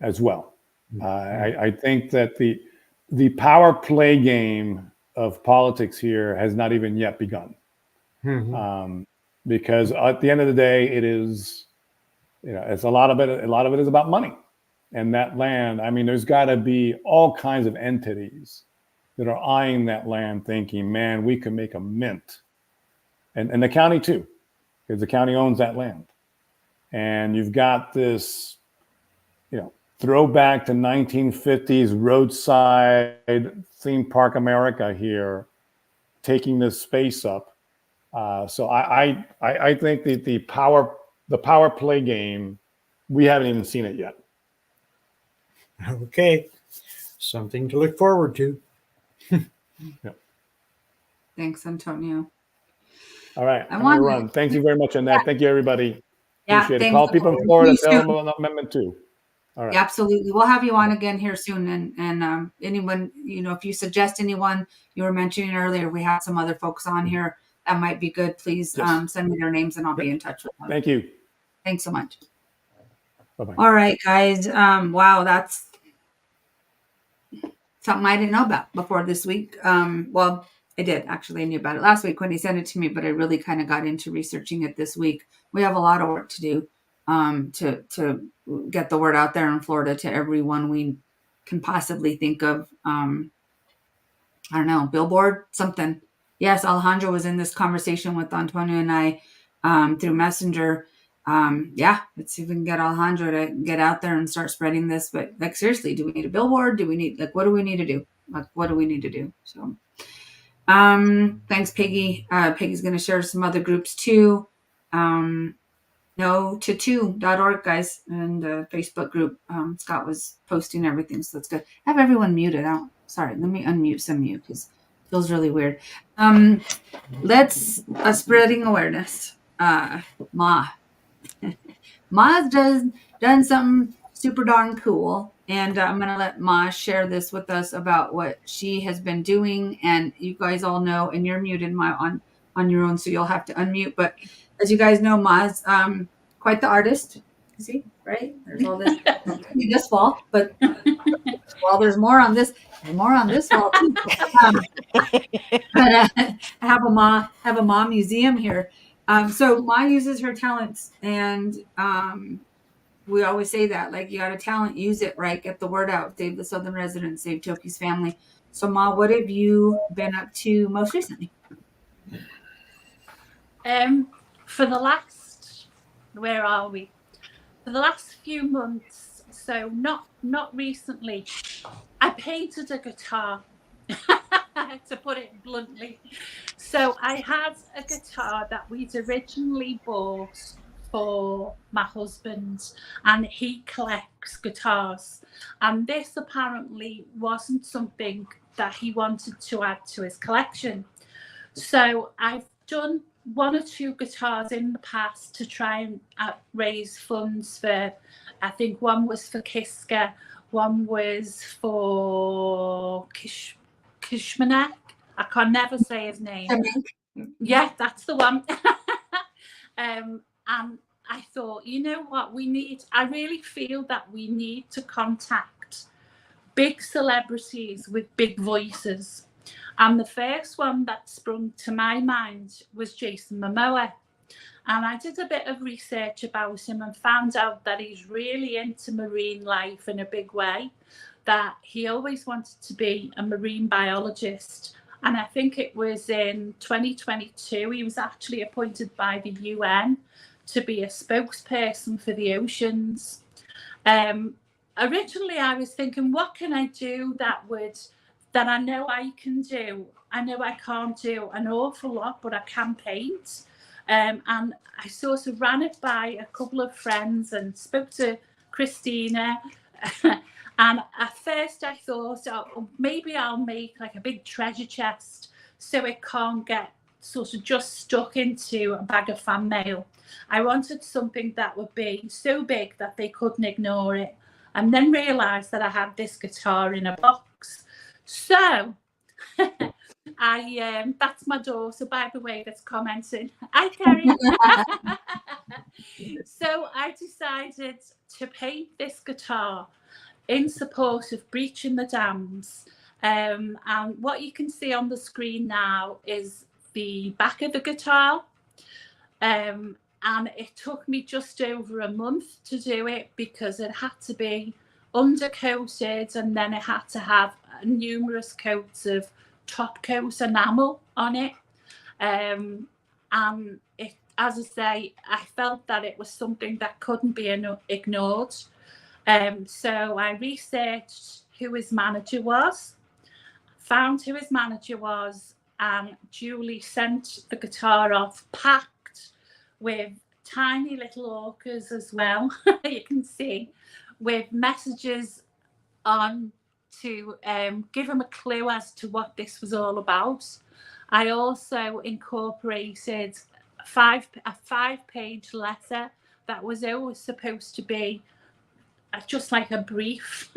as well. I think that the power play game of politics here has not even yet begun. Because at the end of the day, it is, it's a lot of it is about money. And that land, I mean, there's got to be all kinds of entities that are eyeing that land thinking, man, we could make a mint. And the county too, because the county owns that land. And you've got this, throwback to 1950s roadside theme park America here, taking this space up. So I think that the power play game, we haven't even seen it yet. Okay, something to look forward to. Yeah. Thanks, Antonio. All right, I'm going to run. Thank you very much, Annette. Thank you, everybody. Appreciate it. Call people in Florida, tell them about Amendment 2. All right. Yeah, absolutely. We'll have you on again here soon. And anyone, if you suggest anyone you were mentioning earlier, we have some other folks on here that might be good. Please send me their names and I'll be in touch with them. Thank you. Thanks so much. Bye-bye. All right, guys. Wow, that's something I didn't know about before this week. Well, I did actually. I knew about it last week when he sent it to me, but I really kind of got into researching it this week. We have a lot of work to do to get the word out there in Florida to everyone we can possibly think of. I don't know, billboard, something. Yes, Alejandro was in this conversation with Antonio and I through Messenger. Let's see if we can get Alejandro to get out there and start spreading this. But seriously, do we need a billboard? Do we need what do we need to do? What do we need to do? So thanks, Peggy. Peggy's going to share some other groups too. no2.org, guys, and the Facebook group. Scott was posting everything, so that's good. I have everyone muted out. Sorry, let me unmute some of you because it feels really weird. Let's spreading awareness. Ma. Ma's done something super darn cool, and I'm gonna let Ma share this with us about what she has been doing. And you guys all know, and you're muted, Ma, on your own, so you'll have to unmute. But as you guys know, Ma's quite the artist. See, right? There's all this this wall, but well, there's more on this. There's more on this wall too. But I have a Ma museum here. So Ma uses her talents, and we always say that, like, you got a talent, use it, right? Get the word out. Save the Southern residents, save Toki's family. So Ma, what have you been up to most recently? For the last, where are we? For the last few months, so not recently, I painted a guitar, to put it bluntly. So I had a guitar that we'd originally bought for my husband, and he collects guitars. And this apparently wasn't something that he wanted to add to his collection. So I've done one or two guitars in the past to try and raise funds for, I think one was for Kiska, one was for Kishmanek. I can never say his name. Yeah, that's the one. And I thought, you know what, I really feel that we need to contact big celebrities with big voices. And the first one that sprung to my mind was Jason Momoa. And I did a bit of research about him and found out that he's really into marine life in a big way, that he always wanted to be a marine biologist. And I think it was in 2022, he was actually appointed by the UN to be a spokesperson for the oceans. Originally, I was thinking, what can I do that I know I can do? I know I can't do an awful lot, but I can paint. And I sort of ran it by a couple of friends and spoke to Christina. And at first I thought, oh, maybe I'll make like a big treasure chest so it can't get sort of just stuck into a bag of fan mail. I wanted something that would be so big that they couldn't ignore it. And then realised that I had this guitar in a box. So that's my daughter, by the way, that's commenting. Hi, Carrie. So I decided to paint this guitar in support of breaching the dams. And what you can see on the screen now is the back of the guitar. And it took me just over a month to do it because it had to be undercoated, and then it had to have numerous coats of top coat enamel on it. And it, as I say, I felt that it was something that couldn't be ignored. So I researched who his manager was, found who his manager was, and Julie sent the guitar off packed with tiny little orcas as well, you can see, with messages on to give him a clue as to what this was all about. I also incorporated a 5-page letter that was always supposed to be just like a brief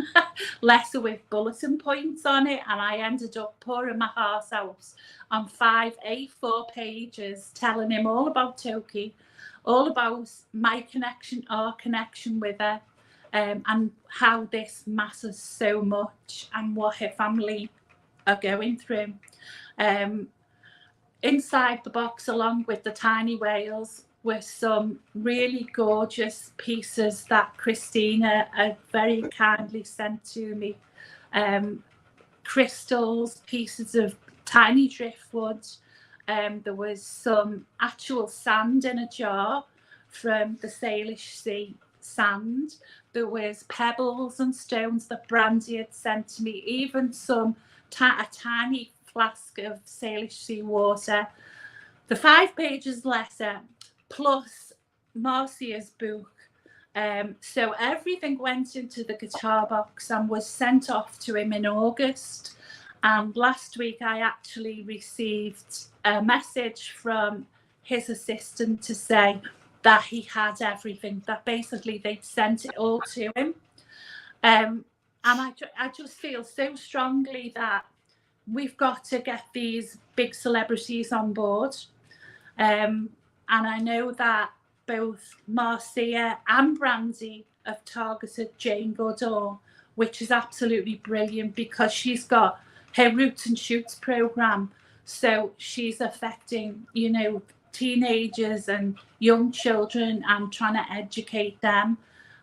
letter with bulletin points on it, and I ended up pouring my heart out on 5 A4 pages telling him all about Toki, all about my connection, our connection with her, and how this matters so much and what her family are going through. Inside the box, along with the tiny whales, were some really gorgeous pieces that Christina had very kindly sent to me. Crystals, pieces of tiny driftwood. There was some actual sand in a jar from the Salish Sea sand. There was pebbles and stones that Brandy had sent to me, even some a tiny flask of Salish Sea water. The 5 pages letter, plus Marcia's book. So everything went into the guitar box and was sent off to him in August. And last week I actually received a message from his assistant to say that he had everything, that basically they'd sent it all to him. And I just feel so strongly that we've got to get these big celebrities on board. And I know that both Marcia and Brandy have targeted Jane Goodall, which is absolutely brilliant because she's got her Roots and Shoots program. So she's affecting, you know, teenagers and young children and trying to educate them.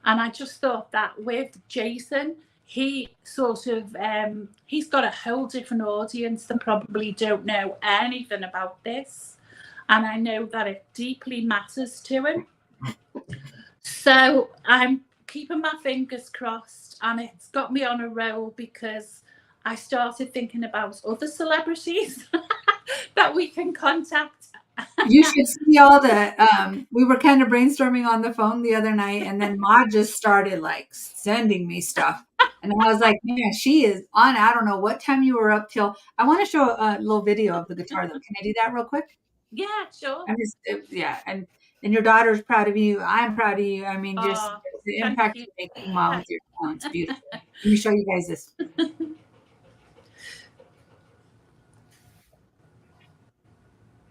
And I just thought that with Jason, he sort of, he's got a whole different audience that probably don't know anything about this. And I know that it deeply matters to him. So I'm keeping my fingers crossed, and it's got me on a roll because I started thinking about other celebrities that we can contact. You should see all the, we were kind of brainstorming on the phone the other night, and then Ma just started like sending me stuff. And I was like, man, she is on. I don't know what time you were up till. I want to show a little video of the guitar though. Can I do that real quick? Yeah, sure. I'm just, yeah. And your daughter's proud of you. I'm proud of you. I mean, just the impact you make, Ma, with your talent. It's beautiful. Let me show you guys this.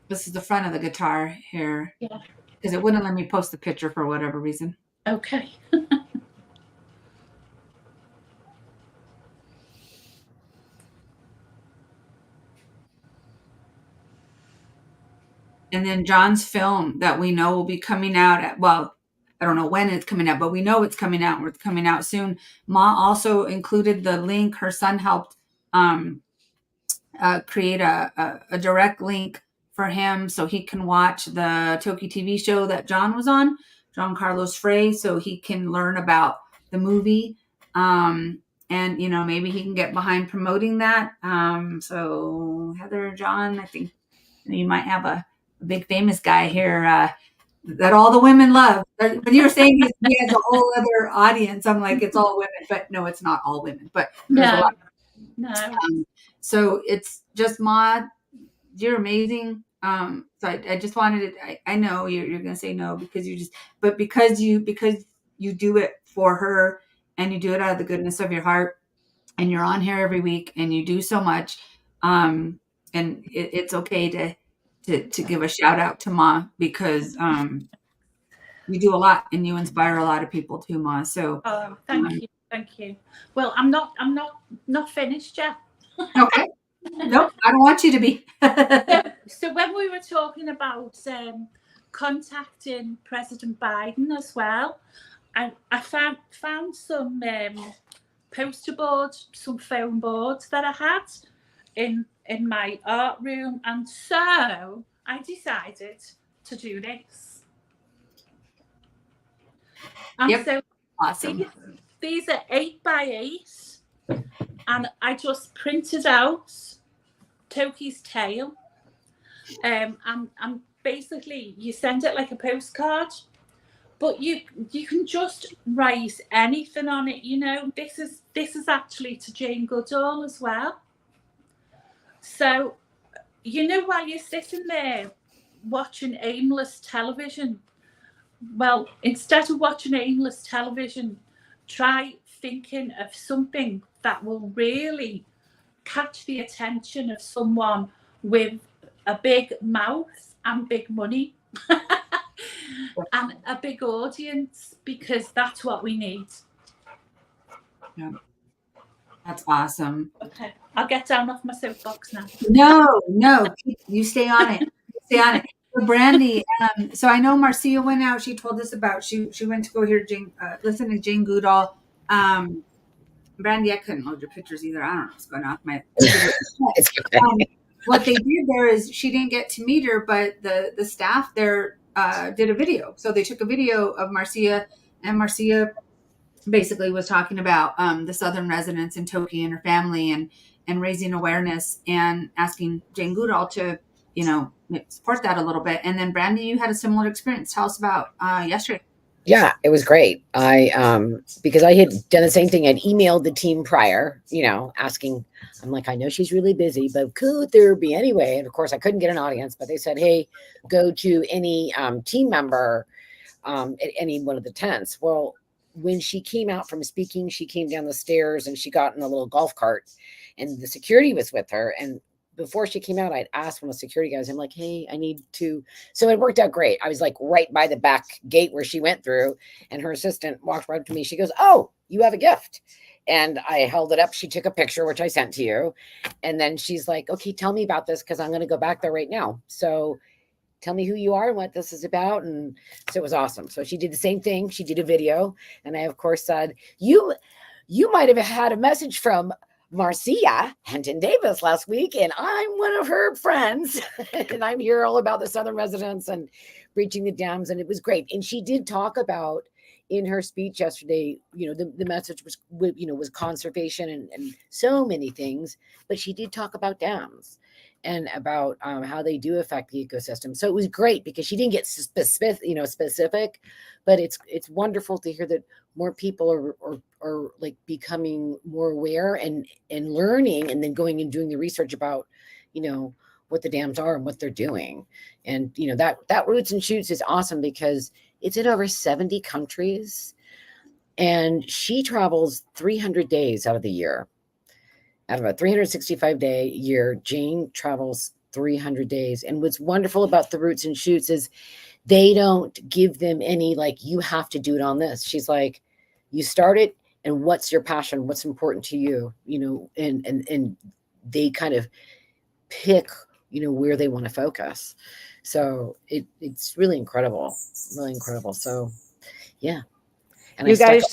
This is the front of the guitar here. Yeah. Because it wouldn't let me post the picture for whatever reason. Okay. And then John's film that we know will be coming out at, well, I don't know when it's coming out, but we know it's coming out. It's coming out soon. Ma also included the link. Her son helped create a direct link for him so he can watch the Toki TV show that John was on, John Carlos Frey, so he can learn about the movie. And, you know, maybe he can get behind promoting that. So Heather, John, I think you might have a big famous guy here that all the women love. When you were saying he has a whole other audience, I'm like, it's all women, but no, it's not all women. But there's a lot. No. So it's just Ma, you're amazing. So I just wanted it. I know you're going to say no because you just, but because you do it for her and you do it out of the goodness of your heart, and you're on here every week and you do so much. And it's okay to give a shout out to Ma because you do a lot and you inspire a lot of people too, Ma. So thank you. Well, I'm not finished yet. Okay. Nope, I don't want you to be. So when we were talking about contacting President Biden as well, I found some poster boards, some foam boards that I had in my art room, and so I decided to do this. And Yep. so Awesome. these are 8x8, and I just printed out Toki's tail. And basically you send it like a postcard, but you can just write anything on it. You know, this is actually to Jane Goodall as well. So, you know, while you're sitting there watching aimless television, well, instead of watching aimless television, try thinking of something that will really catch the attention of someone with a big mouth and big money and a big audience, because that's what we need. Yeah. That's awesome. Okay, I'll get down off my soapbox now. No, you stay on it. Stay on it. So Brandy, so I know Marcia went out. She told us about she went to go hear Jane, listen to Jane Goodall. Brandy, I couldn't load your pictures either. I don't know what's going on with my. What they did there is she didn't get to meet her, but the staff there did a video. So they took a video of Marcia, and Marcia basically was talking about the Southern residents in Toki and her family, and raising awareness and asking Jane Goodall to support that a little bit. And then Brandy, you had a similar experience. Tell us about yesterday. Yeah, it was great. Because I had done the same thing. I'd emailed the team prior, asking, I'm like, I know she's really busy, but could there be anyway? And of course I couldn't get an audience, but they said, hey, go to any team member at any one of the tents. Well, when she came out from speaking, she came down the stairs and she got in a little golf cart and the security was with her. And before she came out, I'd asked one of the security guys, I'm like, hey, I need to. So it worked out great. I was like right by the back gate where she went through, and her assistant walked right up to me. She goes, oh, you have a gift. And I held it up. She took a picture, which I sent to you. And then she's like, okay, tell me about this because I'm going to go back there right now. So tell me who you are and what this is about. And so it was awesome. So she did the same thing. She did a video. And I, of course, said, you might have had a message from Marcia Henton Davis last week, and I'm one of her friends. And I'm here all about the Southern residents and breaching the dams. And it was great. And she did talk about in her speech yesterday, the message was, was conservation and so many things, but she did talk about dams and about how they do affect the ecosystem. So it was great because she didn't get specific, but it's wonderful to hear that more people are like becoming more aware and learning, and then going and doing the research about, what the dams are and what they're doing. And, that Roots and Shoots is awesome because it's in over 70 countries, and she travels 300 days out of the year. Out of a 365-day year, Jane travels 300 days. And what's wonderful about the Roots and Shoots is they don't give them any, like, you have to do it on this. She's like, you start it, and what's your passion? What's important to you? And they kind of pick, where they want to focus. So it's really incredible, really incredible. So, yeah. And you guys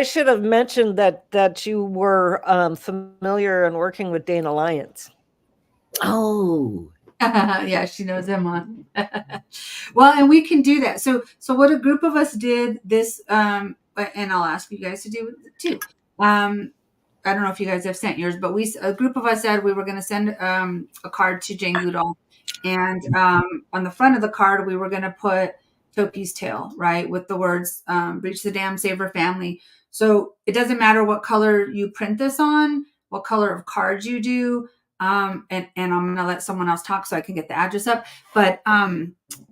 should have mentioned that you were familiar and working with Dana Lyons. Oh, yeah, she knows him on. Well, and we can do that. So what a group of us did this, and I'll ask you guys to do it too. I don't know if you guys have sent yours, but a group of us said we were going to send a card to Jane Goodall, and on the front of the card we were going to put Toki's tail, right, with the words "Breach the dam, save her family." So it doesn't matter what color you print this on, what color of cards you do. And I'm going to let someone else talk so I can get the address up. But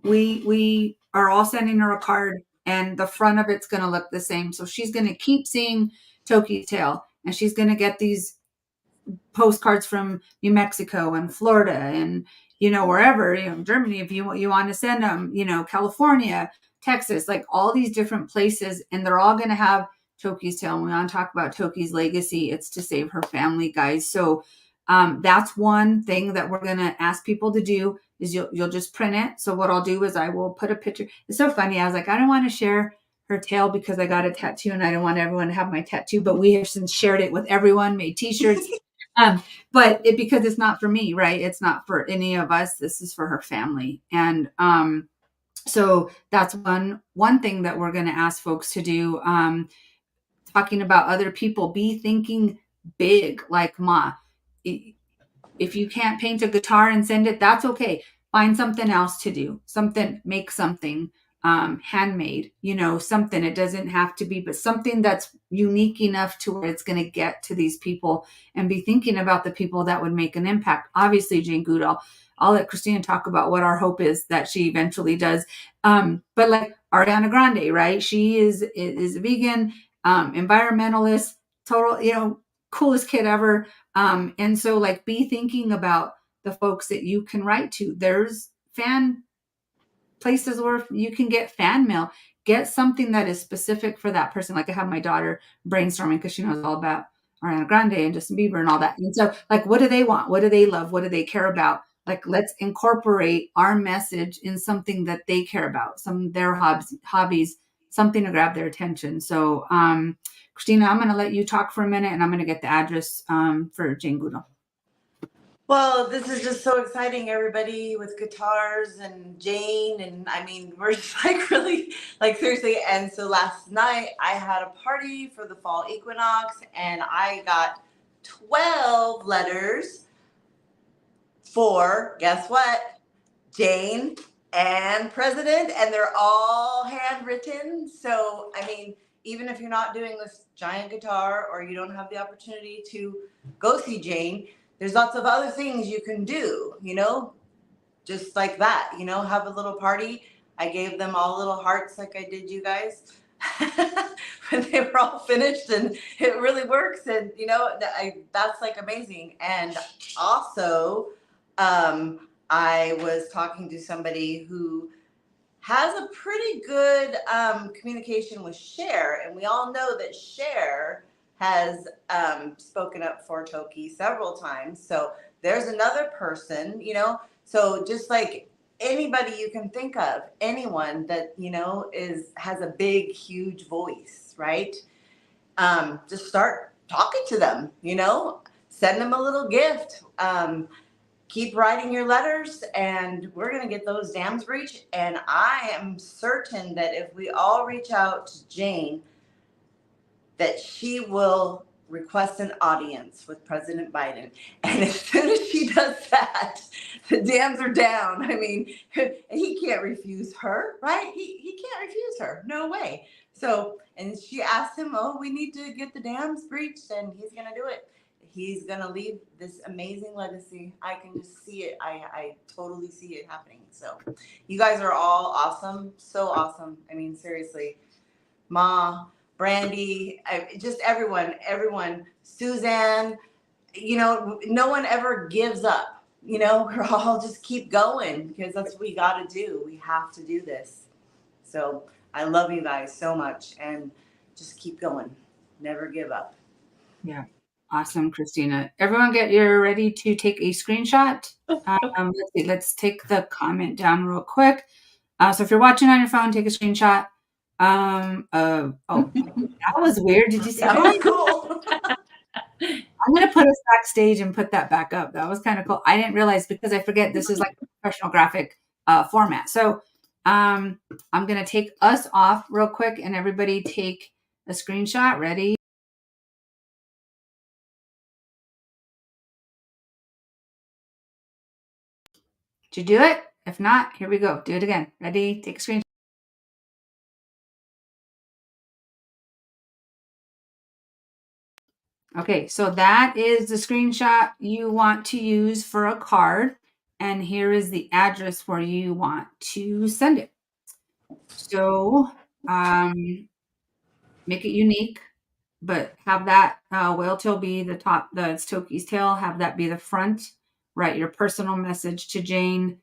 we are all sending her a card, and the front of it's going to look the same. So she's going to keep seeing Toki's tail, and she's going to get these postcards from New Mexico and Florida and, wherever, Germany, if you want to send them, California, Texas, like all these different places, and they're all going to have Toki's tail. And we want to talk about Toki's legacy. It's to save her family, guys. So that's one thing that we're going to ask people to do is you'll just print it. So what I'll do is I will put a picture. It's so funny. I was like, I don't want to share her tail because I got a tattoo and I don't want everyone to have my tattoo, but we have since shared it with everyone, made t-shirts. But because it's not for me, right? It's not for any of us. This is for her family. And so that's one thing that we're going to ask folks to do. Talking about other people, be thinking big, like Ma. If you can't paint a guitar and send it, that's okay. Find something else to do. Make something handmade, something. It doesn't have to be, but something that's unique enough to where it's going to get to these people, and be thinking about the people that would make an impact. Obviously, Jane Goodall. I'll let Christina talk about what our hope is that she eventually does. But like Ariana Grande, right? She is a vegan, environmentalist, total, coolest kid ever. And so like be thinking about the folks that you can write to. There's fan places where you can get fan mail. Get something that is specific for that person. Like I have my daughter brainstorming because she knows all about Ariana Grande and Justin Bieber and all that. And so like, what do they want? What do they love? What do they care about? Like, let's incorporate our message in something that they care about, some of their hobbies, something to grab their attention. So, Christina, I'm going to let you talk for a minute, and I'm going to get the address for Jane Goodall. Well, this is just so exciting, everybody, with guitars and Jane. And I mean, we're just like really, like seriously. And so last night I had a party for the fall equinox, and I got 12 letters for, guess what? Jane and President, and they're all handwritten. So, I mean, even if you're not doing this giant guitar or you don't have the opportunity to go see Jane, there's lots of other things you can do, you know, just like that, you know, have a little party. I gave them all little hearts like I did you guys when they were all finished, and it really works. And, you know, that's like amazing. And also, I was talking to somebody who has a pretty good communication with Cher, and we all know that Cher has spoken up for Toki several times. So there's another person, you know, so just like anybody you can think of, anyone that, you know, has a big, huge voice, right? Just start talking to them, you know, send them a little gift. Keep writing your letters, and we're going to get those dams breached. And I am certain that if we all reach out to Jane, that she will request an audience with President Biden. And as soon as she does that, the dams are down. I mean, he can't refuse her, right? He can't refuse her. No way. So, and she asked him, oh, we need to get the dams breached, and he's going to do it. He's going to leave this amazing legacy. I can just see it. I totally see it happening. So you guys are all awesome. So awesome. I mean, seriously. Ma, Brandy, just everyone, Suzanne, you know, no one ever gives up. You know, we're all just keep going because that's what we got to do. We have to do this. So I love you guys so much, and just keep going. Never give up. Yeah. Awesome, Christina. Everyone ready to take a screenshot. Let's take the comment down real quick. So if you're watching on your phone, take a screenshot. That was weird. Did you see that? That was cool. I'm going to put us backstage and put that back up. That was kind of cool. I didn't realize, because I forget this is like a professional graphic format. So I'm going to take us off real quick, and everybody take a screenshot. Ready? Did you do it? If not, here we go. Do it again. Ready? Take a screenshot. Okay, so that is the screenshot you want to use for a card. And here is the address where you want to send it. So make it unique, but have that whale tail be the top, it's Toki's tail, have that be the front. Write your personal message to Jane.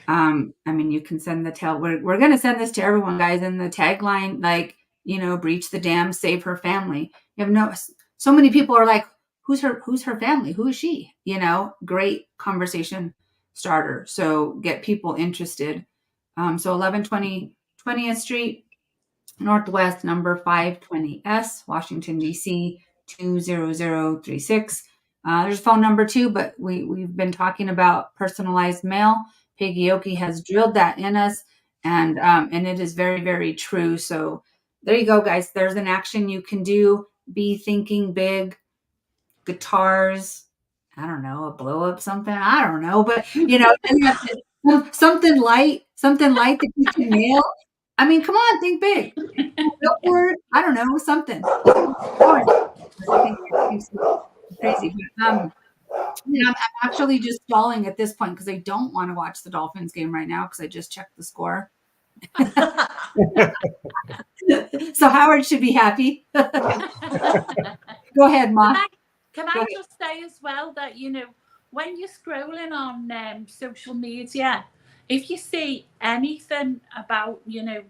I mean, you can send the tail. We're going to send this to everyone, guys. And the tagline, like, you know, breach the dam, save her family. You have so many people are like, who's her family? Who is she? You know, great conversation starter. So get people interested. So 1120 20th Street, Northwest, number 520S, Washington, D.C., 20036. There's a phone number too, but we've been talking about personalized mail. Peggy Oki has drilled that in us, and it is very, very true. So there you go, guys. There's an action you can do. Be thinking big. Guitars, I don't know, a blow up something. I don't know, but you know, something light that you can nail. I mean, come on, think big. Billboard, I don't know, something. I think it's crazy. But, I'm actually just stalling at this point because I don't want to watch the Dolphins game right now because I just checked the score. So Howard should be happy. Go ahead, Ma. Can I just say as well that, you know, when you're scrolling on social media, if you see anything about, you know,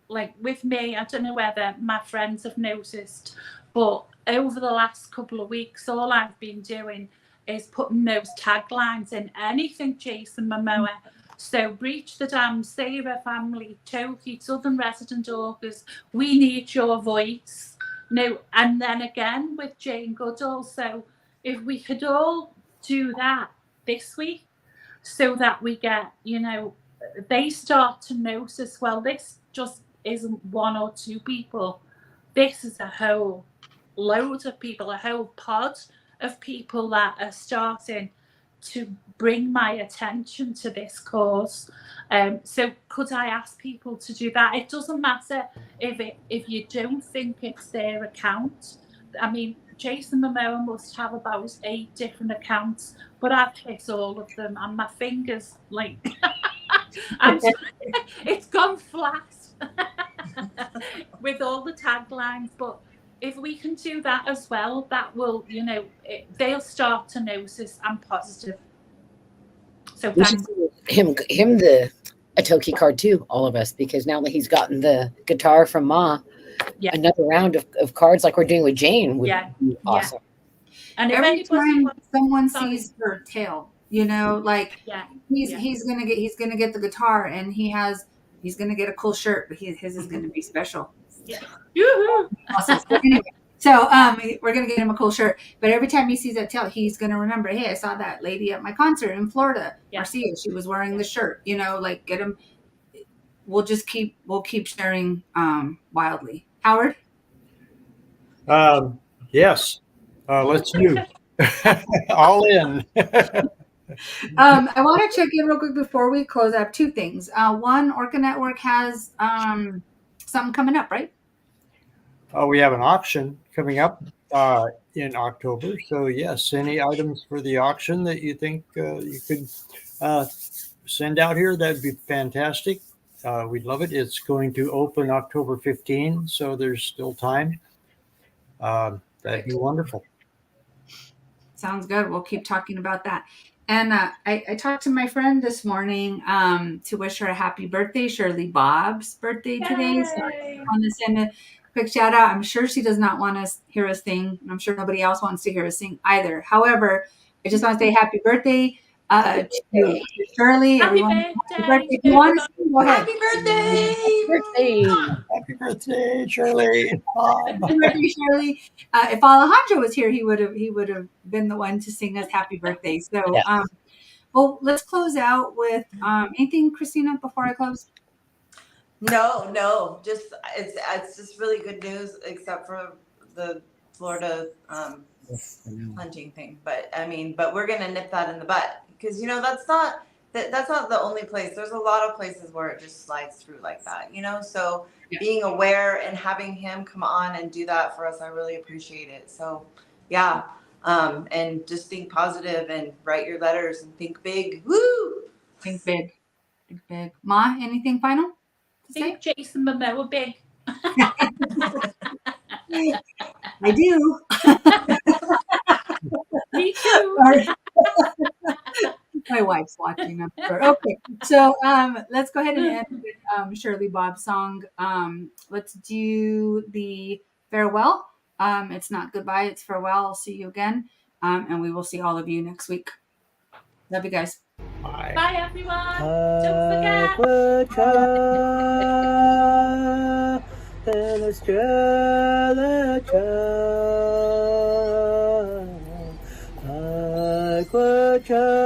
like with me, I don't know whether my friends have noticed, but over the last couple of weeks, all I've been doing is putting those taglines in anything Jason Momoa. So breach the dam, save our family, Toki, Southern Resident Orcas, we need your voice. No, and then again with Jane Goodall. So if we could all do that this week, so that we get, you know, they start to notice, well, this just isn't one or two people. This is a whole load of people, a whole pod of people that are starting to bring my attention to this cause. So could I ask people to do that? It doesn't matter if you don't think it's their account. I mean, Jason Momoa must have about 8 different accounts, but I've hit all of them, and my fingers, like, it's gone flat with all the taglines. But if we can do that as well, that will, they'll start to notice. I'm positive. So We should thanks. do him a Toki card too, all of us, because now that he's gotten the guitar from Ma, Yeah. another round of cards like we're doing with Jane would be awesome. And if Every anybody time someone sees her tail, like he's gonna get the guitar, and he's gonna get a cool shirt, but his is gonna be special. Yeah. Yoo-hoo. Awesome. So we're gonna get him a cool shirt. But every time he sees that tail, he's gonna remember, hey, I saw that lady at my concert in Florida. Marcia, she was wearing the shirt. Like, get him. We'll keep sharing wildly. Howard? Yes. Let's do all in. I want to check in real quick before we close. I have 2 things. One, Orca Network has something coming up, right? We have an auction coming up in October. So yes, any items for the auction that you think you could send out here, that'd be fantastic. We'd love it. It's going to open October 15, so there's still time. That'd be wonderful. Sounds good. We'll keep talking about that. And I talked to my friend this morning to wish her a happy birthday. Shirley Bob's birthday today. So I want to send a quick shout out. I'm sure she does not want to hear us sing. I'm sure nobody else wants to hear us sing either. However, I just want to say happy birthday to Shirley. Happy birthday. If you want to sing, go ahead. Happy birthday! Happy birthday, Shirley. Happy birthday, Shirley. If Alejandro was here, he would have been the one to sing us happy birthday. So, well, let's close out with anything, Christina, before I close. No, just it's just really good news, except for the Florida hunting thing. But we're gonna nip that in the butt, because that's not the only place. There's a lot of places where it just slides through like that. So being aware and having him come on and do that for us, I really appreciate it. So and just think positive and write your letters and think big. Woo! Think big. Think big. Ma, anything final? Think Jason Momoa big. I do. Me too. My wife's watching. I'm sure. Okay, so let's go ahead and end with Shirley Bob's song. Let's do the farewell. It's not goodbye, it's farewell. I'll see you again, and we will see all of you next week. Love you guys. Bye. Bye, everyone. Don't forget. Aquacha,